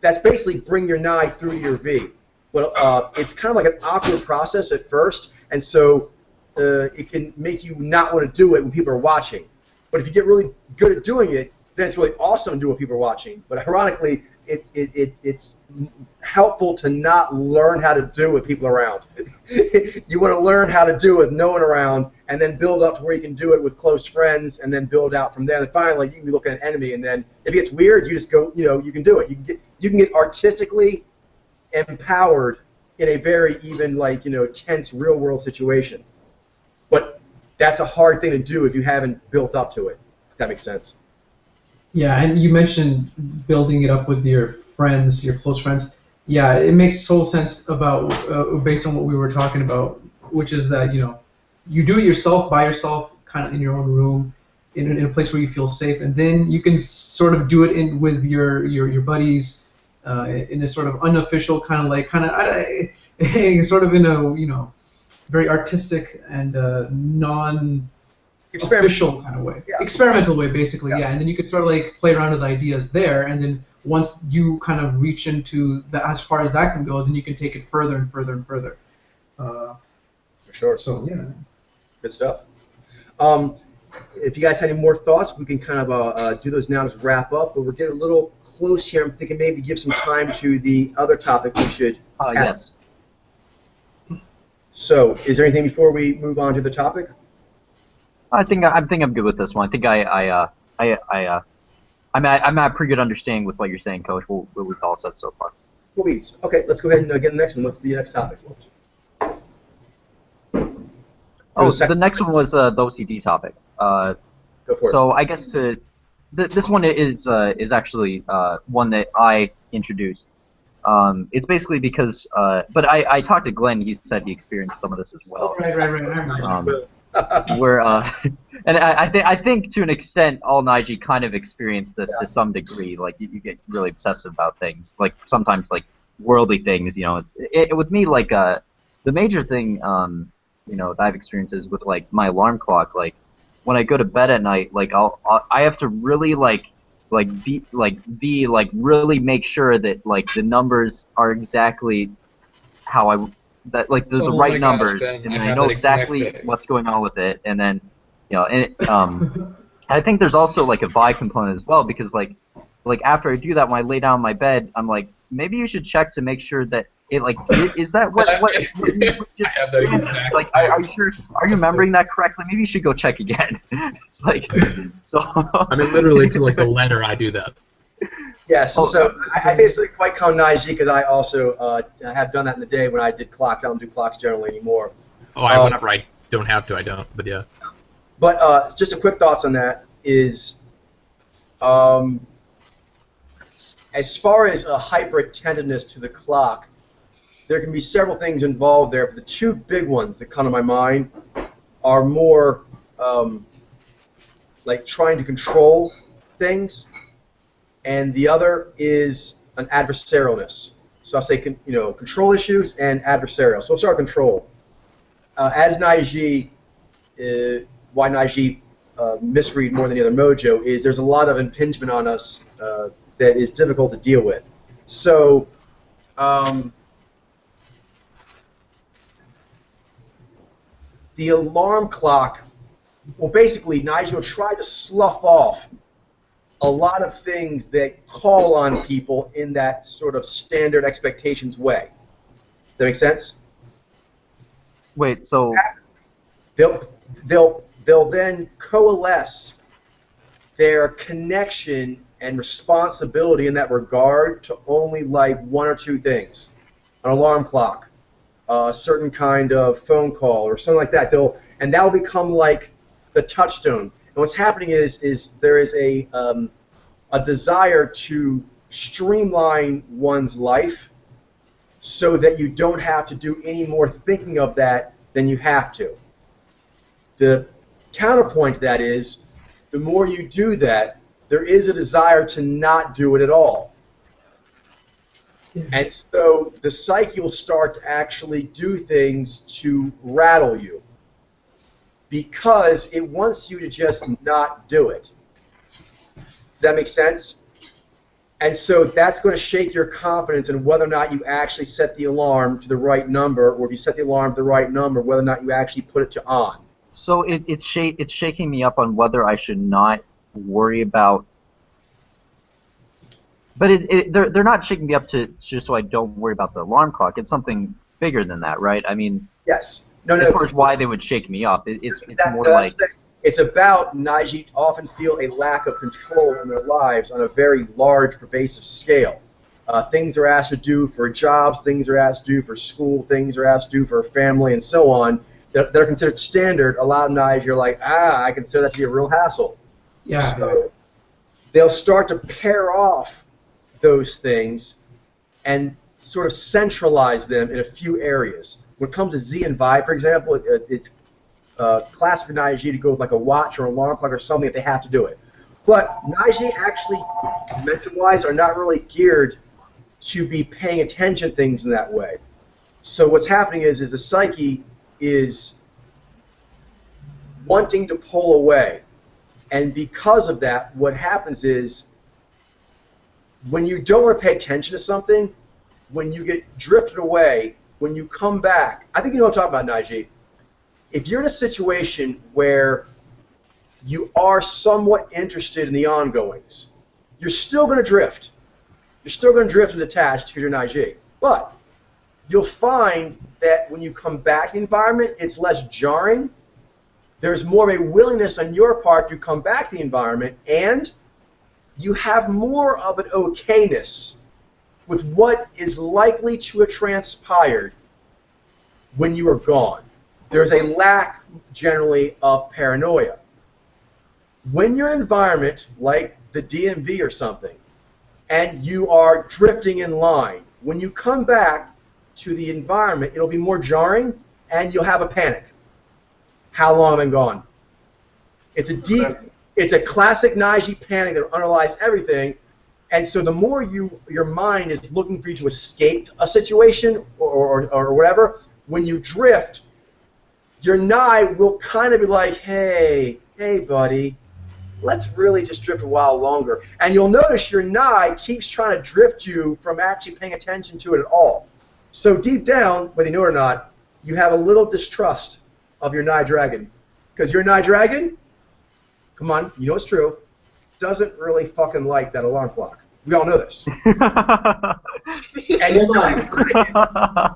That's basically bring your nai through to your V. Well, it's kind of like an awkward process at first, and so it can make you not want to do it when people are watching. But if you get really good at doing it, then it's really awesome to do when people are watching. But ironically, it's helpful to not learn how to do it with people around. You want to learn how to do it with no one around, and then build up to where you can do it with close friends, and then build out from there. And finally, you can be looking at an enemy, and then if it gets weird, you just go, you can do it. You can get artistically empowered in a very even tense real world situation. But that's a hard thing to do if you haven't built up to it. If that makes sense. Yeah, and you mentioned building it up with your friends, your close friends. Yeah, it makes total sense about based on what we were talking about, which is that you do it yourself by yourself, kind of in your own room, in a place where you feel safe, and then you can sort of do it with your buddies in a sort of unofficial kind of sort of in a very artistic and non-official kind of way, experimental way, basically, yeah. And then you could sort of like play around with ideas there, and then once you kind of reach into that, as far as that can go, then you can take it further and further and further. For sure. So yeah. Good stuff. If you guys had any more thoughts, we can kind of do those now to wrap up. But we're getting a little close here. I'm thinking maybe give some time to the other topic we should. Yes. So, is there anything before we move on to the topic? I think I'm good with this one. I think I'm at a pretty good understanding with what you're saying, Coach. What we've all said so far. Please. Okay, let's go ahead and get the next one. What's the next topic? Oh, the next one was the OCD topic. Go for it. So I guess this one is actually one that I introduced. It's basically because, but I talked to Glenn. He said he experienced some of this as well. Oh, right. Where and I think to an extent all Naiji kind of experience this to some degree. Like you get really obsessive about things, like sometimes like worldly things. It's with me like the major thing that I've experienced is with like my alarm clock. Like when I go to bed at night, like I have to really really make sure that like the numbers are exactly how there's the right numbers, and then I know exactly what's going on with it, and then I think there's also like a vibe component as well, because like after I do that, when I lay down in my bed, I'm like, maybe you should check to make sure that Is that what you just I have no exact. like? Are you sure? Are you remembering that correctly? Maybe you should go check again. It's like so. I mean, literally to like the letter, I do that. Yes, Oh. so I think it's quite common Naiji because I also have done that in the day when I did clocks. I don't do clocks generally anymore. Oh, whenever I don't have to, I don't. But yeah. But just a quick thoughts on that is, as far as a hyper-attentiveness to the clock, there can be several things involved there, but the two big ones that come to my mind are more like trying to control things, and the other is an adversarialness. So I'll say control issues and adversarial. So let's start with control. As Naiji, why Naiji misread more than the other mojo is there's a lot of impingement on us that is difficult to deal with. So the alarm clock, well, basically, Naiji will try to slough off a lot of things that call on people in that sort of standard expectations way. Does that make sense? Wait, so They'll then coalesce their connection and responsibility in that regard to only like one or two things: an alarm clock, a certain kind of phone call, or something like that. And that will become like the touchstone. And what's happening is there is a desire to streamline one's life so that you don't have to do any more thinking of that than you have to. The counterpoint to that is, the more you do that, there is a desire to not do it at all. Yeah. And so the psyche will start to actually do things to rattle you because it wants you to just not do it. Does that make sense? And so that's going to shake your confidence in whether or not you actually set the alarm to the right number, or if you set the alarm to the right number, whether or not you actually put it to on. So it's shaking me up on whether I should not worry about. But they're not shaking me up to just so I don't worry about the alarm clock. It's something bigger than that, right? I mean, Yes. No. as far as why they would shake me up, it's more that's like. the thing. It's about Naiji often feel a lack of control in their lives on a very large, pervasive scale. Things are asked to do for jobs, things are asked to do for school, things are asked to do for a family, and so on. That are considered standard. A lot of Naiji are like, I consider that to be a real hassle. Yeah. So they'll start to pair off those things and sort of centralize them in a few areas. When it comes to Z and Vibe, for example, it's classic for Naiji to go with like a watch or an alarm clock or something if they have to do it. But Naiji actually, mental-wise, are not really geared to be paying attention to things in that way. So what's happening is the psyche is wanting to pull away. And because of that, what happens is when you don't want to pay attention to something, when you get drifted away, when you come back, I think you know what I'm talking about, Naiji. If you're in a situation where you are somewhat interested in the ongoings, you're still going to drift. You're still going to drift and detach because you're Naiji. But you'll find that when you come back to the environment, it's less jarring. There's more of a willingness on your part to come back to the environment, and you have more of an okayness with what is likely to have transpired when you are gone. There's a lack, generally, of paranoia. When you're in an environment like the DMV or something, and you are drifting in line, when you come back to the environment, it'll be more jarring, and you'll have a panic. How long have I been gone? It's a classic Naiji panic that underlies everything, and so the more your mind is looking for you to escape a situation or whatever, when you drift, your Nai will kind of be like, hey buddy, let's really just drift a while longer. And you'll notice your Nai keeps trying to drift you from actually paying attention to it at all. So deep down, whether you know it or not, you have a little distrust of your Nai Dragon. Because your Nai Dragon, come on, you know it's true, doesn't really fucking like that alarm clock. We all know this. And your dragon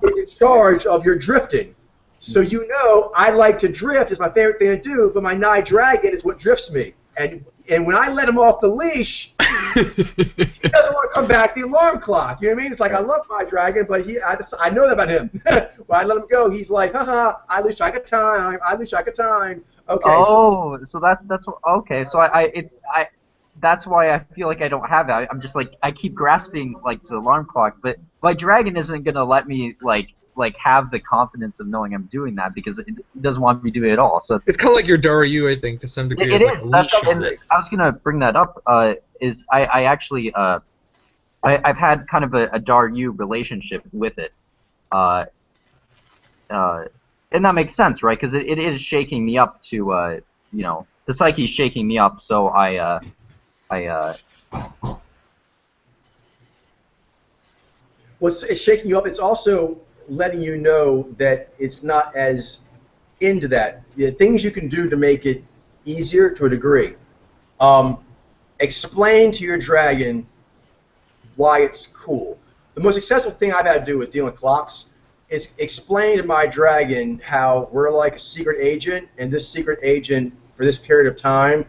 is in charge of your drifting. So you know I like to drift. It's my favorite thing to do, but my Nai Dragon is what drifts me. And when I let him off the leash, he doesn't want to come back the alarm clock. You know what I mean? It's like I love my dragon, but I know that about him. When I let him go, he's like, haha, I lose track of time. I lose track of time. Okay. Oh, so that's okay. So that's why I feel like I don't have it. I'm just like I keep grasping like the alarm clock, but my dragon isn't gonna let me like have the confidence of knowing I'm doing that because it doesn't want me to do it at all. So it's kind of like your Daru, I think, to some degree. It like is. A leash on And it. I was gonna bring that up. Is I actually I've had kind of a Daru relationship with it. And that makes sense, right? Because it is shaking me up to, you know, the psyche's shaking me up, so Well, it's shaking you up. It's also letting you know that it's not as into that. The things you can do to make it easier to a degree. Explain to your dragon why it's cool. The most successful thing I've had to do with dealing with clocks is explain to my dragon how we're like a secret agent, and this secret agent, for this period of time,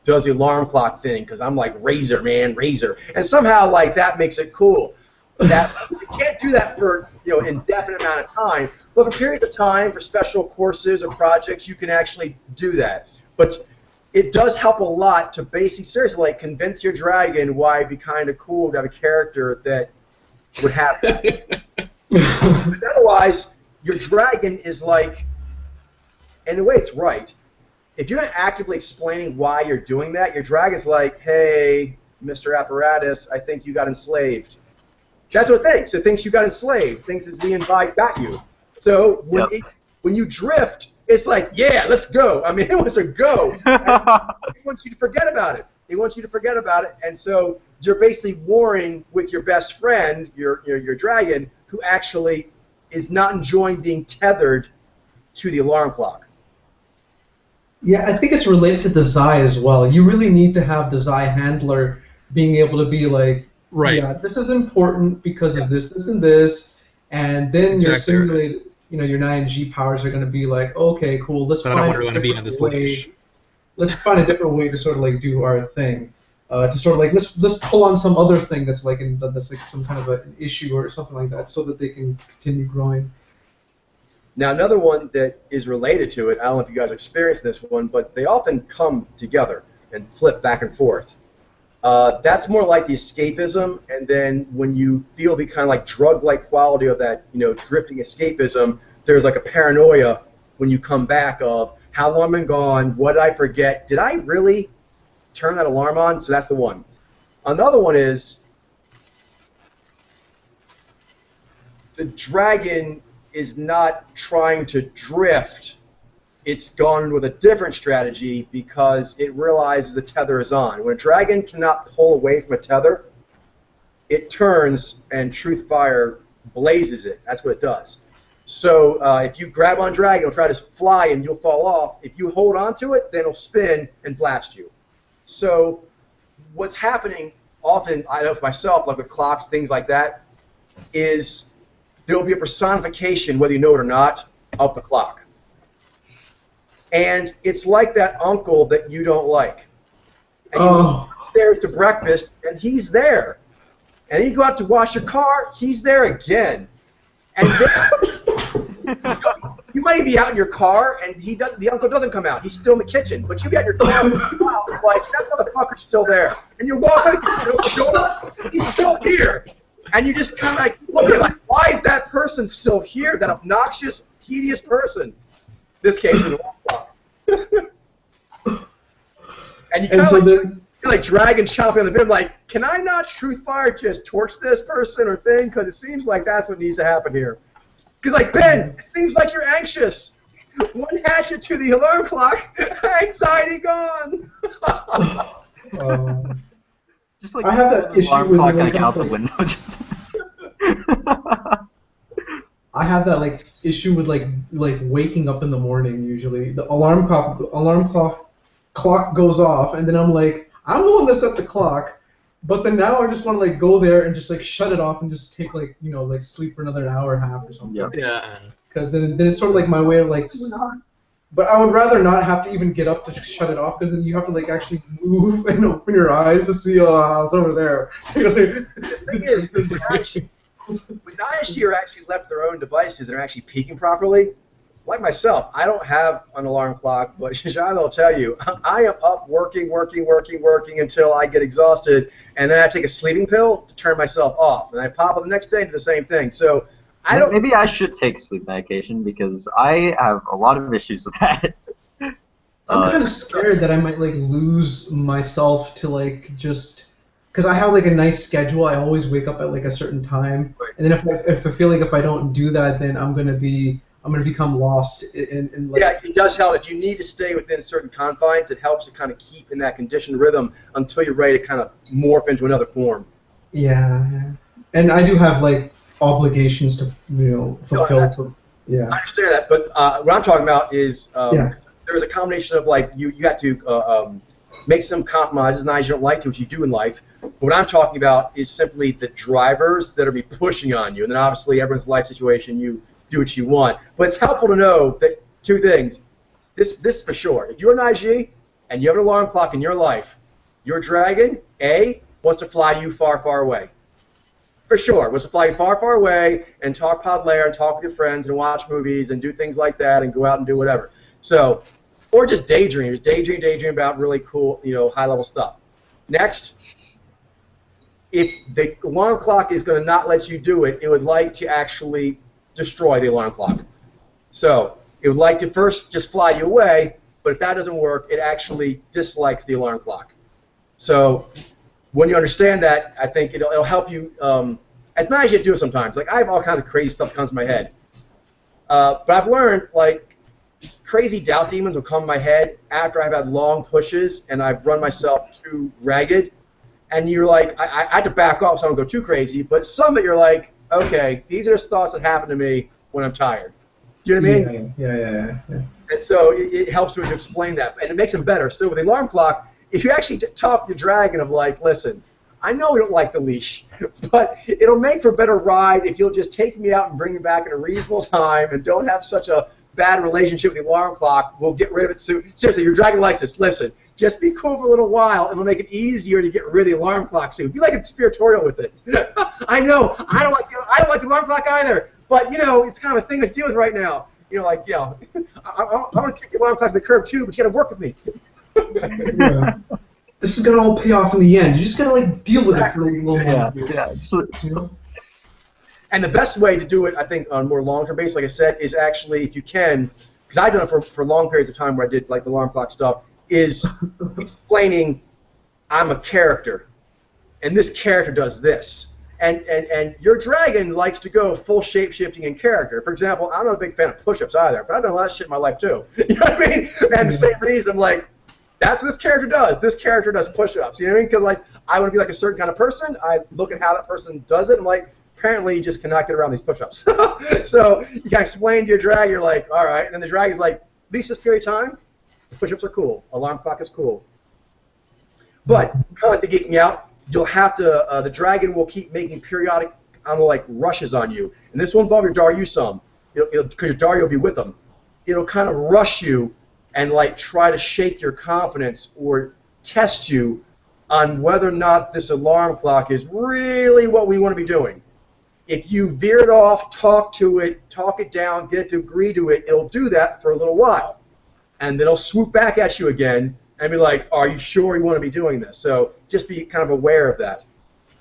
does the alarm clock thing, because I'm like, Razor, man, Razor. And somehow, like, that makes it cool. That you can't do that for, you know, indefinite amount of time, but for periods of time, for special courses or projects, you can actually do that. But it does help a lot to basically, seriously, like, convince your dragon why it'd be kind of cool to have a character that would have that. Because otherwise, your dragon is like, in a way it's right, if you're not actively explaining why you're doing that, your dragon's like, hey, Mr. Apparatus, I think you got enslaved. That's what it thinks. It thinks you got enslaved. It thinks that Z and Vi got you. So when you drift, it's like, yeah, let's go. I mean, it wants to go. It wants you to forget about it. It wants you to forget about it. And so you're basically warring with your best friend, your dragon, who actually is not enjoying being tethered to the alarm clock. Yeah, I think it's related to the Zai as well. You really need to have the Zai handler being able to be like, Right. yeah, this is important because of this, and this, and then your Exactly. simulated, you know, your 9G powers are going to be like, okay, cool, let's But I find don't want to be on this leash. Let's find a different way to sort of like do our thing, to sort of like let's pull on some other thing that's like some kind of an issue or something like that, so that they can continue growing. Now, another one that is related to it, I don't know if you guys experienced this one, but they often come together and flip back and forth. That's more like the escapism, and then when you feel the kind of like drug-like quality of that, you know, drifting escapism, there's like a paranoia when you come back of how long I've been gone, what did I forget, did I really turn that alarm on? So that's the one. Another one is the dragon is not trying to drift. It's gone with a different strategy because it realizes the tether is on. When a dragon cannot pull away from a tether, it turns and Truth Fire blazes it. That's what it does. So if you grab on dragon, it'll try to fly and you'll fall off. If you hold on to it, then it'll spin and blast you. So what's happening often, I know for myself, like with clocks, things like that, is there will be a personification, whether you know it or not, of the clock. And it's like that uncle that you don't like. And you go upstairs to breakfast, and he's there. And then you go out to wash your car, he's there again. And then you might be out in your car, and the uncle doesn't come out. He's still in the kitchen. But you get your car, and it's like, that motherfucker's still there. And you're walking, he's still here. And you just kind of like look at it like, why is that person still here? That obnoxious, tedious person. This case is a alarm clock. And you kind of you're like dragging chopping on the bit, like, can I not Truth Fire just torch this person or thing? Because it seems like that's what needs to happen here. Because like, Ben, it seems like you're anxious. One hatchet to the alarm clock, anxiety gone. Just like I have that issue alarm with clock when it like out comes the to- window. I have that like issue with like waking up in the morning. Usually, the alarm clock goes off, and then I'm like, I'm the one that set the clock. But then now I just want to like go there and just like shut it off and just take like like sleep for another hour and a half or something. Yeah. Yeah. Because then it's sort of like my way of like. But I would rather not have to even get up to shut it off, because then you have to like actually move and open your eyes to see, oh, it's over there. The thing is, when Naishi are actually left their own devices and are actually peaking properly, like myself, I don't have an alarm clock, but Shishai will tell you, I am up working until I get exhausted, and then I take a sleeping pill to turn myself off, and I pop up the next day and do the same thing. So I don't. Maybe I should take sleep medication because I have a lot of issues with that. I'm kind of scared that I might like lose myself to like just because I have like a nice schedule. I always wake up at like a certain time, and then if I feel like if I don't do that, then I'm gonna become lost in like. Yeah, it does help. If you need to stay within certain confines, it helps to kind of keep in that conditioned rhythm until you're ready to kind of morph into another form. Yeah, and I do have like obligations to fulfill. Yeah. I understand that, but what I'm talking about is there is a combination of like you have to make some compromises, not as you don't like to, which you do in life. But what I'm talking about is simply the drivers that are be pushing on you, and then obviously everyone's life situation, you do what you want. But it's helpful to know that two things. This for sure. If you're an IG and you have an alarm clock in your life, your dragon wants to fly you far, far away. For sure, wants to fly you far, far away and talk pod layer and talk with your friends and watch movies and do things like that and go out and do whatever. So, or just daydream about really cool, high-level stuff. Next, if the alarm clock is going to not let you do it, it would like to actually destroy the alarm clock. So, it would like to first just fly you away, but if that doesn't work, it actually dislikes the alarm clock. So, when you understand that, I think it'll help you. As nice as you do it sometimes. Like I have all kinds of crazy stuff that comes to my head, but I've learned like crazy doubt demons will come in my head after I've had long pushes and I've run myself too ragged, and you're like, I have to back off so I don't go too crazy. But some that you're like, okay, these are thoughts that happen to me when I'm tired. Do you know what I mean? Yeah. And so it helps to explain that, and it makes them better. So with the alarm clock, if you actually talk to the dragon of like, listen, I know we don't like the leash, but it'll make for a better ride if you'll just take me out and bring me back in a reasonable time and don't have such a bad relationship with the alarm clock. We'll get rid of it soon. Seriously, your dragon likes this. Listen, just be cool for a little while, and it'll make it easier to get rid of the alarm clock soon. Be like conspiratorial with it. I know, I don't like the alarm clock either, but it's kind of a thing to deal with right now. I want to kick the alarm clock to the curb too, but you got to work with me. Yeah. This is gonna all pay off in the end. You just gotta like deal with it for a little while. Yeah. And the best way to do it, I think, on a more long-term basis, like I said, is actually, if you can, because I've done it for long periods of time where I did like the alarm clock stuff, is explaining I'm a character, and this character does this. And your dragon likes to go full shape-shifting in character. For example, I'm not a big fan of push-ups either, but I've done a lot of shit in my life too. You know what I mean? And the same reason, I'm like, that's what this character does. This character does push-ups. You know what I mean? Because like, I want to be like a certain kind of person. I look at how that person does it. I'm like, apparently you just cannot get around these push-ups. So you can explain to your dragon. You're like, all right. And then the dragon's like, at least this period of time, push-ups are cool. Alarm clock is cool. But kind of like the geeking out, you'll have to. The dragon will keep making periodic, rushes on you. And this will involve your Daryu some, because your Daryu will be with them. It'll kind of rush you and like try to shake your confidence or test you on whether or not this alarm clock is really what we want to be doing. If you veer it off, talk it down, get it to agree to it, it'll do that for a little while. And then it'll swoop back at you again and be like, are you sure you want to be doing this? So just be kind of aware of that.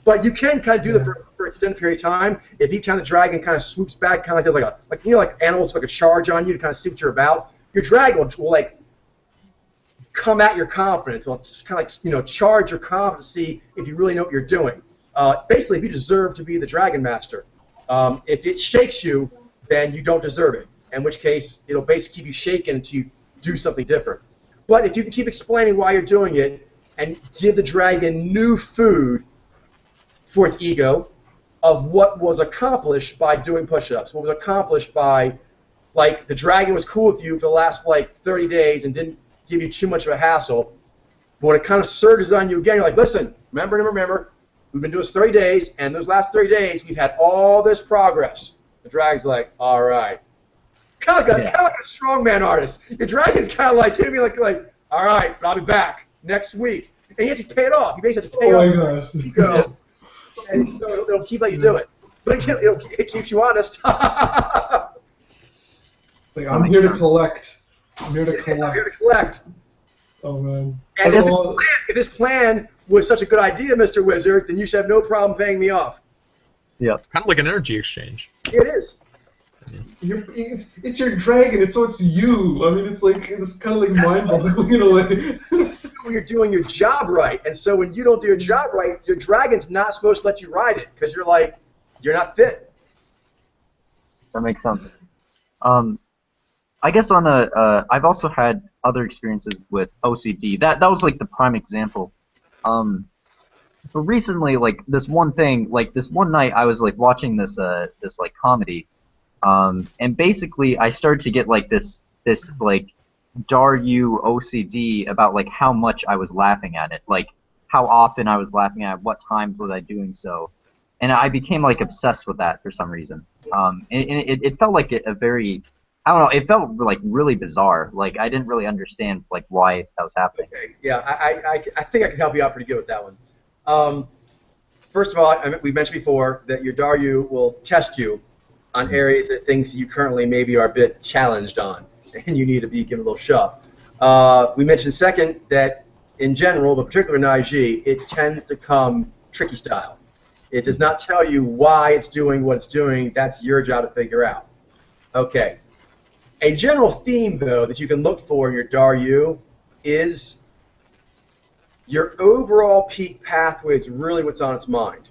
But you can kind of do that for an extended period of time. If each time the dragon kind of swoops back, kind of does like animals like a charge on you to kind of see what you're about, your dragon will like come at your confidence. It'll just kind of like charge your confidence to see if you really know what you're doing. Basically, if you deserve to be the dragon master. If it shakes you, then you don't deserve it. In which case, it'll basically keep you shaken until you do something different. But if you can keep explaining why you're doing it and give the dragon new food for its ego of what was accomplished by doing push-ups, what was accomplished by, like, the dragon was cool with you for the last, 30 days and didn't give you too much of a hassle. But when it kind of surges on you again, you're like, listen, remember, we've been doing this 30 days, and those last 30 days, we've had all this progress. The dragon's like, all right. Kind of like a strongman artist. Your dragon's kind of like, give me like, all right, but I'll be back next week. And you have to pay it off. You basically have to pay off gosh. ego. And so it'll keep letting you do it. But it keeps you honest. Like, I'm here to collect. I'm here to Yes, I'm collect. here to collect. Oh, man. And if this plan was such a good idea, Mr. Wizard, then you should have no problem paying me off. Yep. Kind of like an energy exchange. It is. It's your dragon, so it's you. I mean, it's kind of like mind-boggling in a way. When you're doing your job right, and so when you don't do your job right, your dragon's not supposed to let you ride it because you're not fit. That makes sense. I guess I've also had other experiences with OCD. That was like the prime example. But recently, like this one night, I was like watching this like comedy, and basically I started to get like this like Daryu OCD about like how much I was laughing at it, like how often I was laughing at it, what times was I doing so, and I became like obsessed with that for some reason. And it felt like a very, I don't know, it felt like really bizarre. Like I didn't really understand like why that was happening. Okay. Yeah, I think I can help you out pretty good with that one. First of all, we mentioned before that your Daryu will test you on areas that things you currently maybe are a bit challenged on, and you need to be given a little shove. We mentioned second that in general, but particularly in IG, it tends to come tricky style. It does not tell you why it's doing what it's doing. That's your job to figure out. Okay. A general theme, though, that you can look for in your Daryu is your overall peak pathway is really what's on its mind.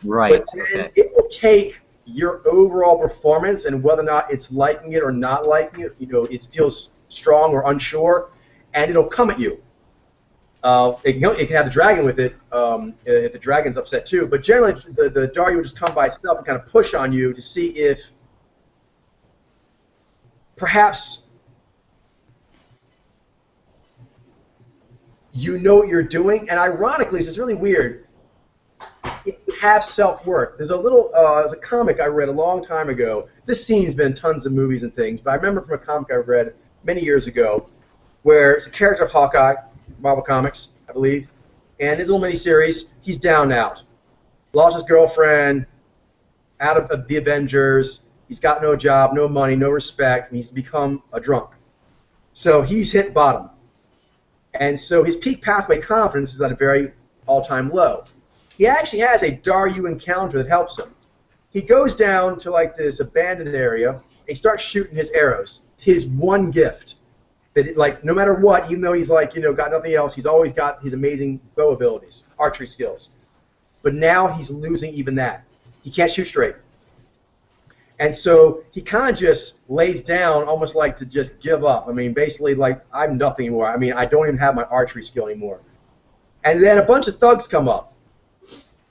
Right. But then it will take your overall performance and whether or not it's liking it or not liking it, it feels strong or unsure, and it'll come at you. It can have the dragon with it if the dragon's upset too, but generally the Daryu will just come by itself and kind of push on you to see if perhaps you know what you're doing, and ironically, this is really weird, you have self-worth. There's a comic I read a long time ago. This scene's been in tons of movies and things, but I remember from a comic I read many years ago where it's a character of Hawkeye, Marvel Comics, I believe, and his little miniseries, he's down and out. Lost his girlfriend, out of the Avengers, he's got no job, no money, no respect, and he's become a drunk. So he's hit bottom. And so his peak pathway confidence is at a very all-time low. He actually has a Daryu encounter that helps him. He goes down to like this abandoned area, and he starts shooting his arrows. His one gift. That like no matter what, even though he's like got nothing else, he's always got his amazing bow abilities, archery skills. But now he's losing even that. He can't shoot straight. And so he kind of just lays down, almost like to just give up. I mean, basically like I'm nothing anymore. I mean, I don't even have my archery skill anymore. And then a bunch of thugs come up,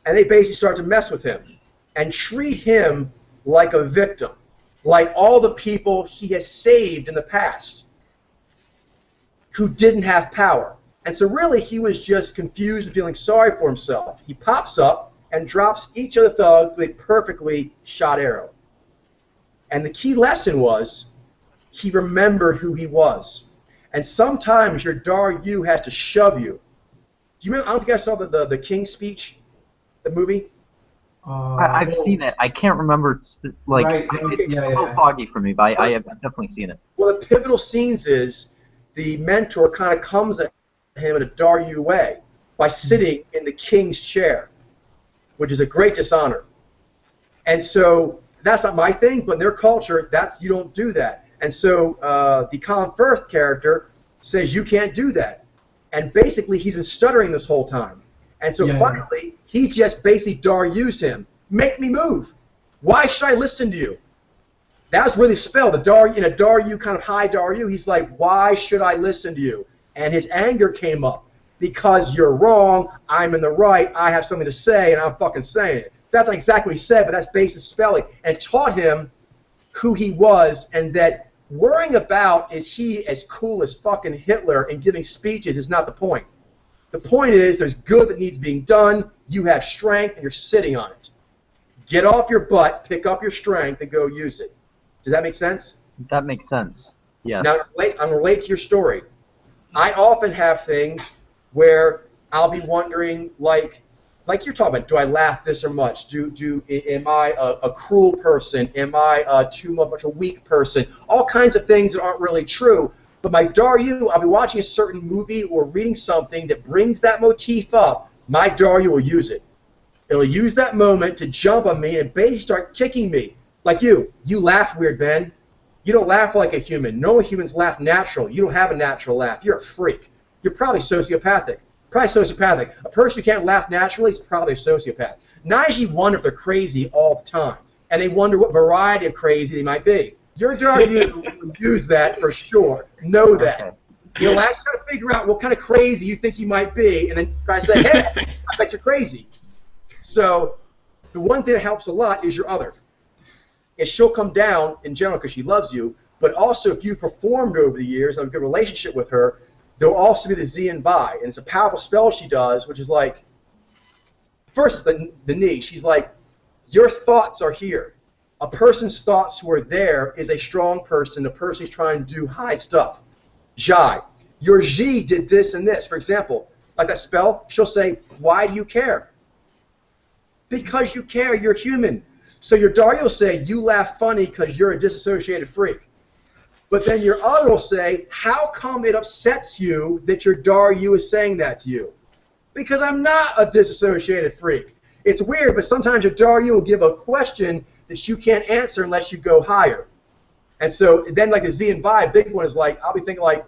and they basically start to mess with him and treat him like a victim, like all the people he has saved in the past who didn't have power. And so really he was just confused and feeling sorry for himself. He pops up and drops each of the thugs with a perfectly shot arrow. And the key lesson was he remembered who he was. And sometimes your Daryu has to shove you. Do you remember? I don't think I saw the King's Speech, the movie. I've seen it. I can't remember. Like Right, it's yeah, a little yeah. foggy for me, but I have definitely seen it. Well, the pivotal scenes is the mentor kind of comes at him in a Daryu way by sitting in the king's chair, which is a great dishonor. And so that's not my thing, but in their culture, you don't do that. And so the Colin Firth character says you can't do that. And basically, he's been stuttering this whole time. And so finally, he just basically Daryu's him. Make me move. Why should I listen to you? That's where they spell the Daryu, in a Daryu kind of high Daryu. He's like, why should I listen to you? And his anger came up because you're wrong. I'm in the right. I have something to say, and I'm fucking saying it. That's not exactly what he said, but that's basic spelling, and taught him who he was, and that worrying about is he as cool as fucking Hitler and giving speeches is not the point. The point is, there's good that needs being done. You have strength, and you're sitting on it. Get off your butt, pick up your strength, and go use it. Does that make sense? That makes sense. Yes. Now, I'm going to relate to your story. I often have things where I'll be wondering, like you're talking about, do I laugh this or much? Am I a cruel person? Am I too much a weak person? All kinds of things that aren't really true. But my Daryu, I'll be watching a certain movie or reading something that brings that motif up. My Daryu will use it. It'll use that moment to jump on me and basically start kicking me. Like you. You laugh weird, Ben. You don't laugh like a human. Normal humans laugh natural. You don't have a natural laugh. You're a freak. You're probably sociopathic. A person who can't laugh naturally is probably a sociopath. Naiji wonder if they're crazy all the time. And they wonder what variety of crazy they might be. Your Daryu will use that for sure. Know that. Okay. You'll actually try to figure out what kind of crazy you think you might be, and then try to say, hey, I bet you're crazy. So the one thing that helps a lot is your other. Is she'll come down in general because she loves you, but also if you've performed over the years and have a good relationship with her, there'll also be the Xian Bai, and it's a powerful spell she does, which is like, first is the knee. She's like, your thoughts are here. A person's thoughts who are there is a strong person, a person who's trying to do high stuff. Zhai, your Ji did this and this. For example, like that spell, she'll say, why do you care? Because you care, you're human. So your Daryu will say, you laugh funny because you're a disassociated freak. But then your other will say, how come it upsets you that your Daryu is saying that to you? Because I'm not a disassociated freak. It's weird, but sometimes your Daryu will give a question that you can't answer unless you go higher. And so then like the Xian Bai, a big one is like, I'll be thinking like,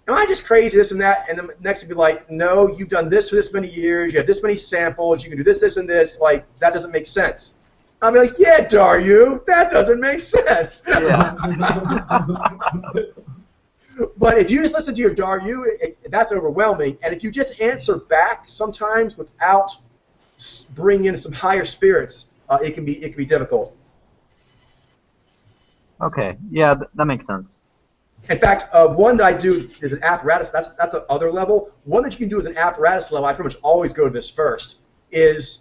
am I just crazy, this and that? And then next will be like, no, you've done this for this many years, you have this many samples, you can do this, this, and this. Like, that doesn't make sense. I'll be like, yeah, Daryu, that doesn't make sense. Yeah. But if you just listen to your Daryu, that's overwhelming. And if you just answer back sometimes without bringing in some higher spirits, it can be difficult. Okay, yeah, that makes sense. In fact, one that I do is an apparatus. That's an other level. One that you can do as an apparatus level, I pretty much always go to this first, is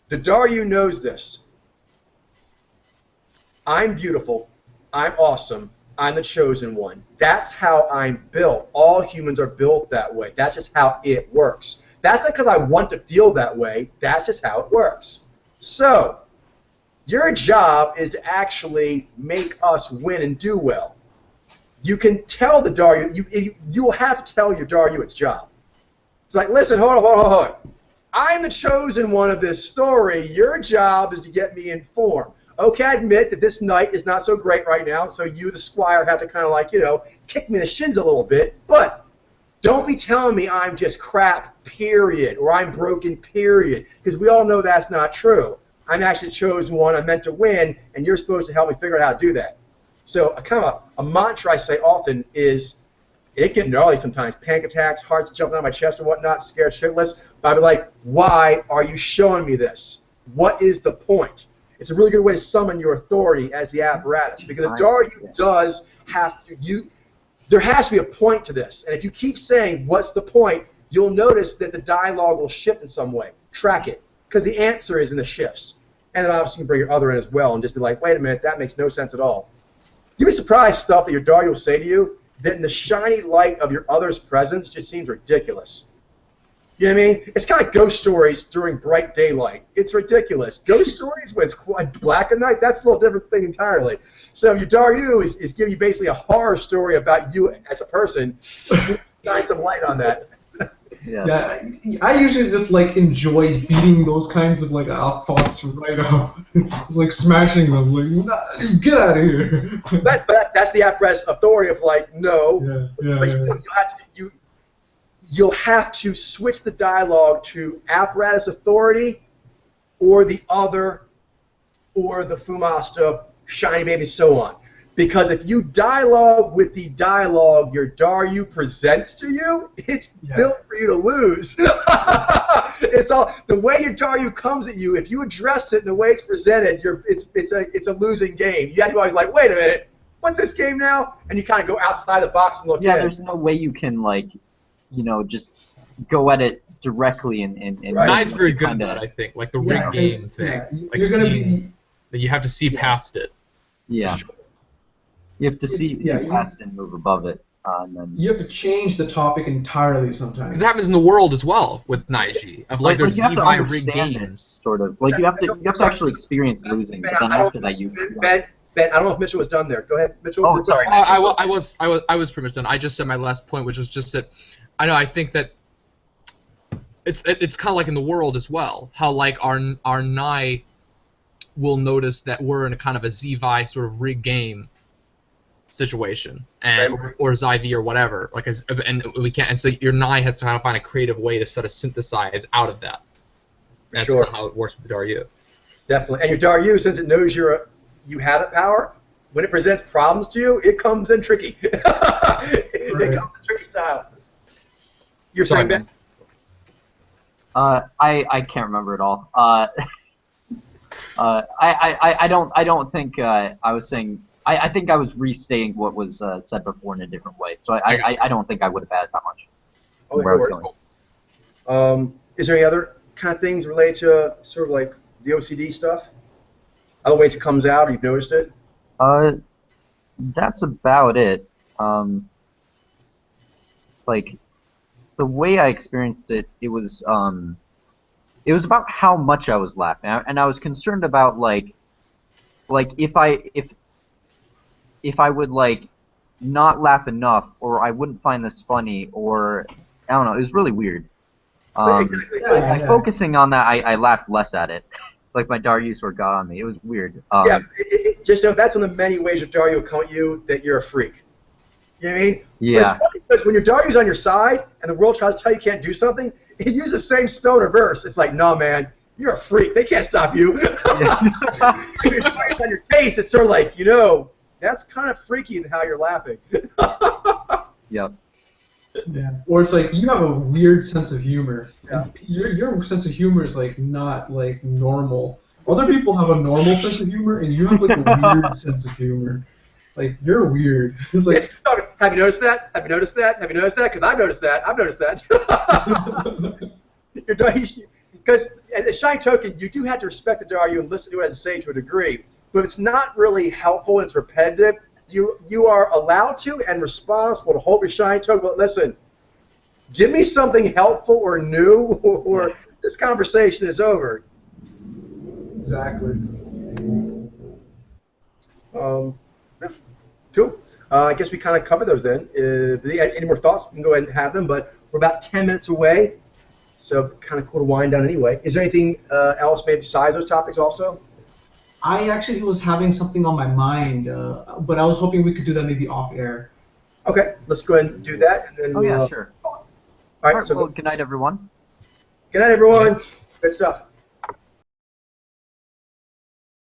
the Daryu knows this. I'm beautiful. I'm awesome. I'm the chosen one. That's how I'm built. All humans are built that way. That's just how it works. That's not because I want to feel that way. That's just how it works. So, your job is to actually make us win and do well. You can tell the Daryu, you will have to tell your Daryu its job. It's like, listen, hold on. I'm the chosen one of this story. Your job is to get me informed. Okay, I admit that this night is not so great right now, so you, the squire, have to kind of like, kick me in the shins a little bit, but don't be telling me I'm just crap, period, or I'm broken, period, because we all know that's not true. I'm actually the chosen one, I'm meant to win, and you're supposed to help me figure out how to do that. So a mantra I say often is, it gets gnarly sometimes, panic attacks, hearts jumping out of my chest or whatnot, scared shitless, but I'd be like, why are you showing me this? What is the point? It's a really good way to summon your authority as the apparatus, because the Daryu does have to, there has to be a point to this, and if you keep saying, what's the point, you'll notice that the dialogue will shift in some way. Track it, because the answer is in the shifts. And then obviously you can bring your other in as well and just be like, wait a minute, that makes no sense at all. You'd be surprised stuff that your Daryu will say to you that in the shiny light of your other's presence just seems ridiculous. You know what I mean? It's kind of like ghost stories during bright daylight. It's ridiculous. Ghost stories when it's quite black at night, that's a little different thing entirely. So your Daryu is giving you basically a horror story about you as a person. Shine some light on that. Yeah, I usually just like enjoy beating those kinds of like thoughts right up. Just like smashing them, like get out of here. That's the apparatus authority of like no. But you'll have to switch the dialogue to apparatus authority, or the other, or the Fumasta, shiny baby, so on. Because if you dialogue with the dialogue your Daryu presents to you, it's built for you to lose. It's all the way your Daryu comes at you. If you address it in the way it's presented, it's a losing game. You have to be always like, wait a minute, what's this game now? And you kind of go outside the box and look in. Yeah, there's no way you can like you know, just go at it directly and Right. Nai's very good at kinda- that, I think. Like the Yeah, rig game 'cause, thing. yeah, Like you're gonna seeing be. that you have to see past it. Yeah. You have to see Yeah, past and move above it, and then. You have to change the topic entirely sometimes. Because it happens in the world as well with Naiji. Of like there's you have to Zevi rig understand it, games. sort of. Like you have to actually experience losing, but then after that you. Ben, I don't know if Mitchell was done there. Go ahead, Mitchell. Oh, sorry. I was pretty much done. I just said my last point, which was just that I think that it's kind of like in the world as well. How like our Nai will notice that we're in a kind of a Zevi sort of rig game situation, and or Zyvi or whatever. Like and we can't. And so your Nai has to kind of find a creative way to sort of synthesize out of that. That's Sure. kind of how it works with the Daryu. Definitely. And your Daryu, since it knows you have that power, when it presents problems to you, it comes in tricky. It comes in tricky style. You're Sorry, saying, Ben? I can't remember it all. I don't think I was saying. I think I was restating what was said before in a different way. So I don't think I would have added that much. Okay, Where I was cool. going. Is there any other kind of things related to sort of like the OCD stuff? Other ways it comes out, or you've noticed it? That's about it. Like the way I experienced it, it was about how much I was laughing, and I was concerned about like if I would like not laugh enough, or I wouldn't find this funny, or I don't know. It was really weird. Exactly. By focusing on that, I laughed less at it. Like my Daryu sort of got on me. It was weird. Yeah, just know that's one of the many ways your Daryu will come at you that you're a freak. You know what I mean? Yeah. But it's funny because when your Daryu's on your side and the world tries to tell you can't do something, he uses the same spell in reverse. It's like, no, man, you're a freak. They can't stop you. If your Daryu's on your face, it's sort of like, that's kind of freaky in how you're laughing. Yep. Yeah. Or it's like you have a weird sense of humor. Yeah. And your sense of humor is like not like normal. Other people have a normal sense of humor, and you have like a weird sense of humor. Like you're weird. It's like. Have you noticed that? Have you noticed that? Have you noticed that? Because I've noticed that. I've noticed that. Because as a Shine Token, you do have to respect the Daryu and listen to it as a say to a degree. But it's not really helpful. It's repetitive. You are allowed to and responsible to hold your Shine Token. But listen, give me something helpful or new, or this conversation is over. Exactly. Cool. I guess we kind of covered those then. If you have any more thoughts, we can go ahead and have them. But we're about 10 minutes away, so kind of cool to wind down anyway. Is there anything else maybe besides those topics also? I actually was having something on my mind, but I was hoping we could do that maybe off air. Okay, let's go ahead and do that. And then Oh yeah, sure. All right, so well, good night, everyone. good night, everyone. Good stuff.